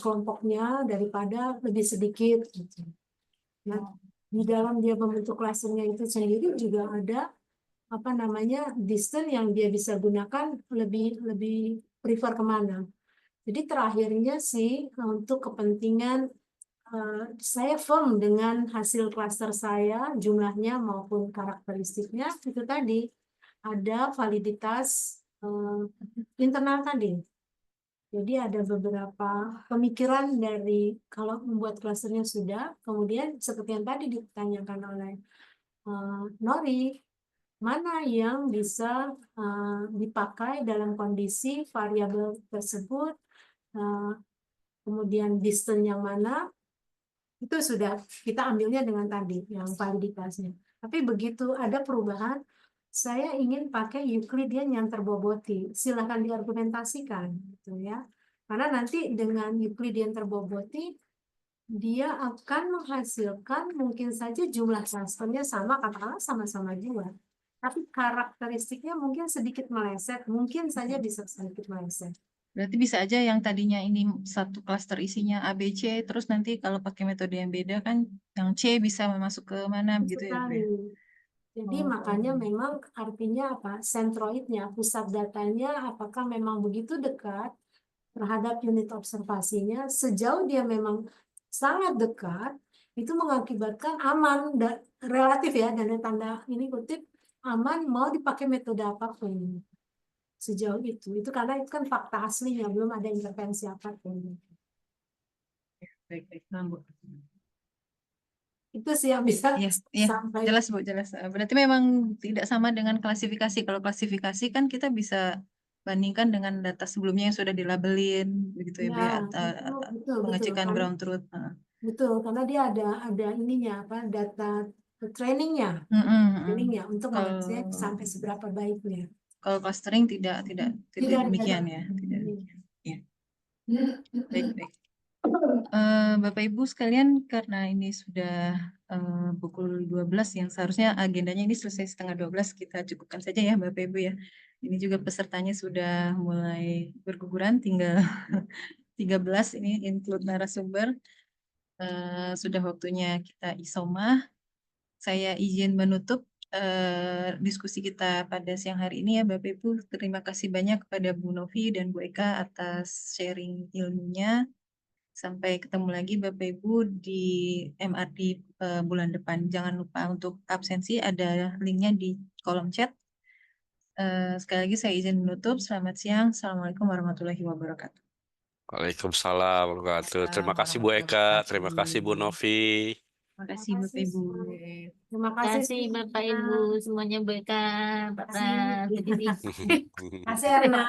kelompoknya daripada lebih sedikit gitu. Nah, di dalam dia membentuk klasternya itu sendiri juga ada apa namanya distance yang dia bisa gunakan lebih prefer kemana. Jadi terakhirnya sih untuk kepentingan saya firm dengan hasil klaster saya, jumlahnya maupun karakteristiknya itu tadi ada validitas internal tadi. Jadi ada beberapa pemikiran dari kalau membuat klasternya sudah, kemudian seperti yang tadi ditanyakan oleh Nori, mana yang bisa dipakai dalam kondisi variabel tersebut, kemudian distance yang mana, itu sudah kita ambilnya dengan tadi yang validitasnya. Tapi begitu ada perubahan, saya ingin pakai Euclidean yang terboboti. Silahkan diargumentasikan, gitu ya. Karena nanti dengan Euclidean terboboti, dia akan menghasilkan mungkin saja jumlah klasternya sama, katakanlah sama-sama juga. Tapi karakteristiknya mungkin sedikit meleset, mungkin saja bisa sedikit meleset. Berarti bisa aja yang tadinya ini satu klaster isinya A, B, C, terus nanti kalau pakai metode yang beda kan yang C bisa masuk ke mana begitu ya, Bu? Sekali. Jadi Oh. makanya memang artinya apa? Sentroidnya, pusat datanya apakah memang begitu dekat terhadap unit observasinya, sejauh dia memang sangat dekat, itu mengakibatkan aman, relatif ya, dan tanda ini kutip, aman mau dipakai metode apapun. Sejauh itu karena itu kan fakta aslinya, belum ada intervensi apapun. Baik, Bu. Itu sih yang bisa Iya, sampai. jelas Bu, jelas. Berarti memang tidak sama dengan klasifikasi. Kalau klasifikasi kan kita bisa bandingkan dengan data sebelumnya yang sudah dilabelin, begitu ya, Bu, ya, atau betul, pengecekan karena, ground truth. betul, karena dia ada ininya apa data trainingnya, untuk mengecek sampai seberapa baiknya. Kalau clustering tidak demikian ya, tidak demikian. Ya. Baik. Bapak Ibu sekalian, karena ini sudah pukul 12 yang seharusnya agendanya ini selesai setengah 12, kita cukupkan saja ya Bapak Ibu ya. Ini juga pesertanya sudah mulai berguguran, tinggal 13 ini include narasumber. Sudah waktunya kita isomah. Saya izin menutup diskusi kita pada siang hari ini ya Bapak Ibu. Terima kasih banyak kepada Bu Novi dan Bu Eka atas sharing ilmunya. Sampai ketemu lagi Bapak Ibu di MRD bulan depan. Jangan lupa untuk absensi, ada linknya di kolom chat. Sekali lagi saya izin menutup. Selamat siang. Assalamualaikum warahmatullahi wabarakatuh. Waalaikumsalam warahmatullahi wabarakatuh. Terima kasih Bu Eka, terima kasih Bu Novi. Terima kasih Bapak Ibu. Terima Terima kasih kasih Bapak Ibu semuanya, Bu Eka, Bapak, Bu Didi. Kasih Erna.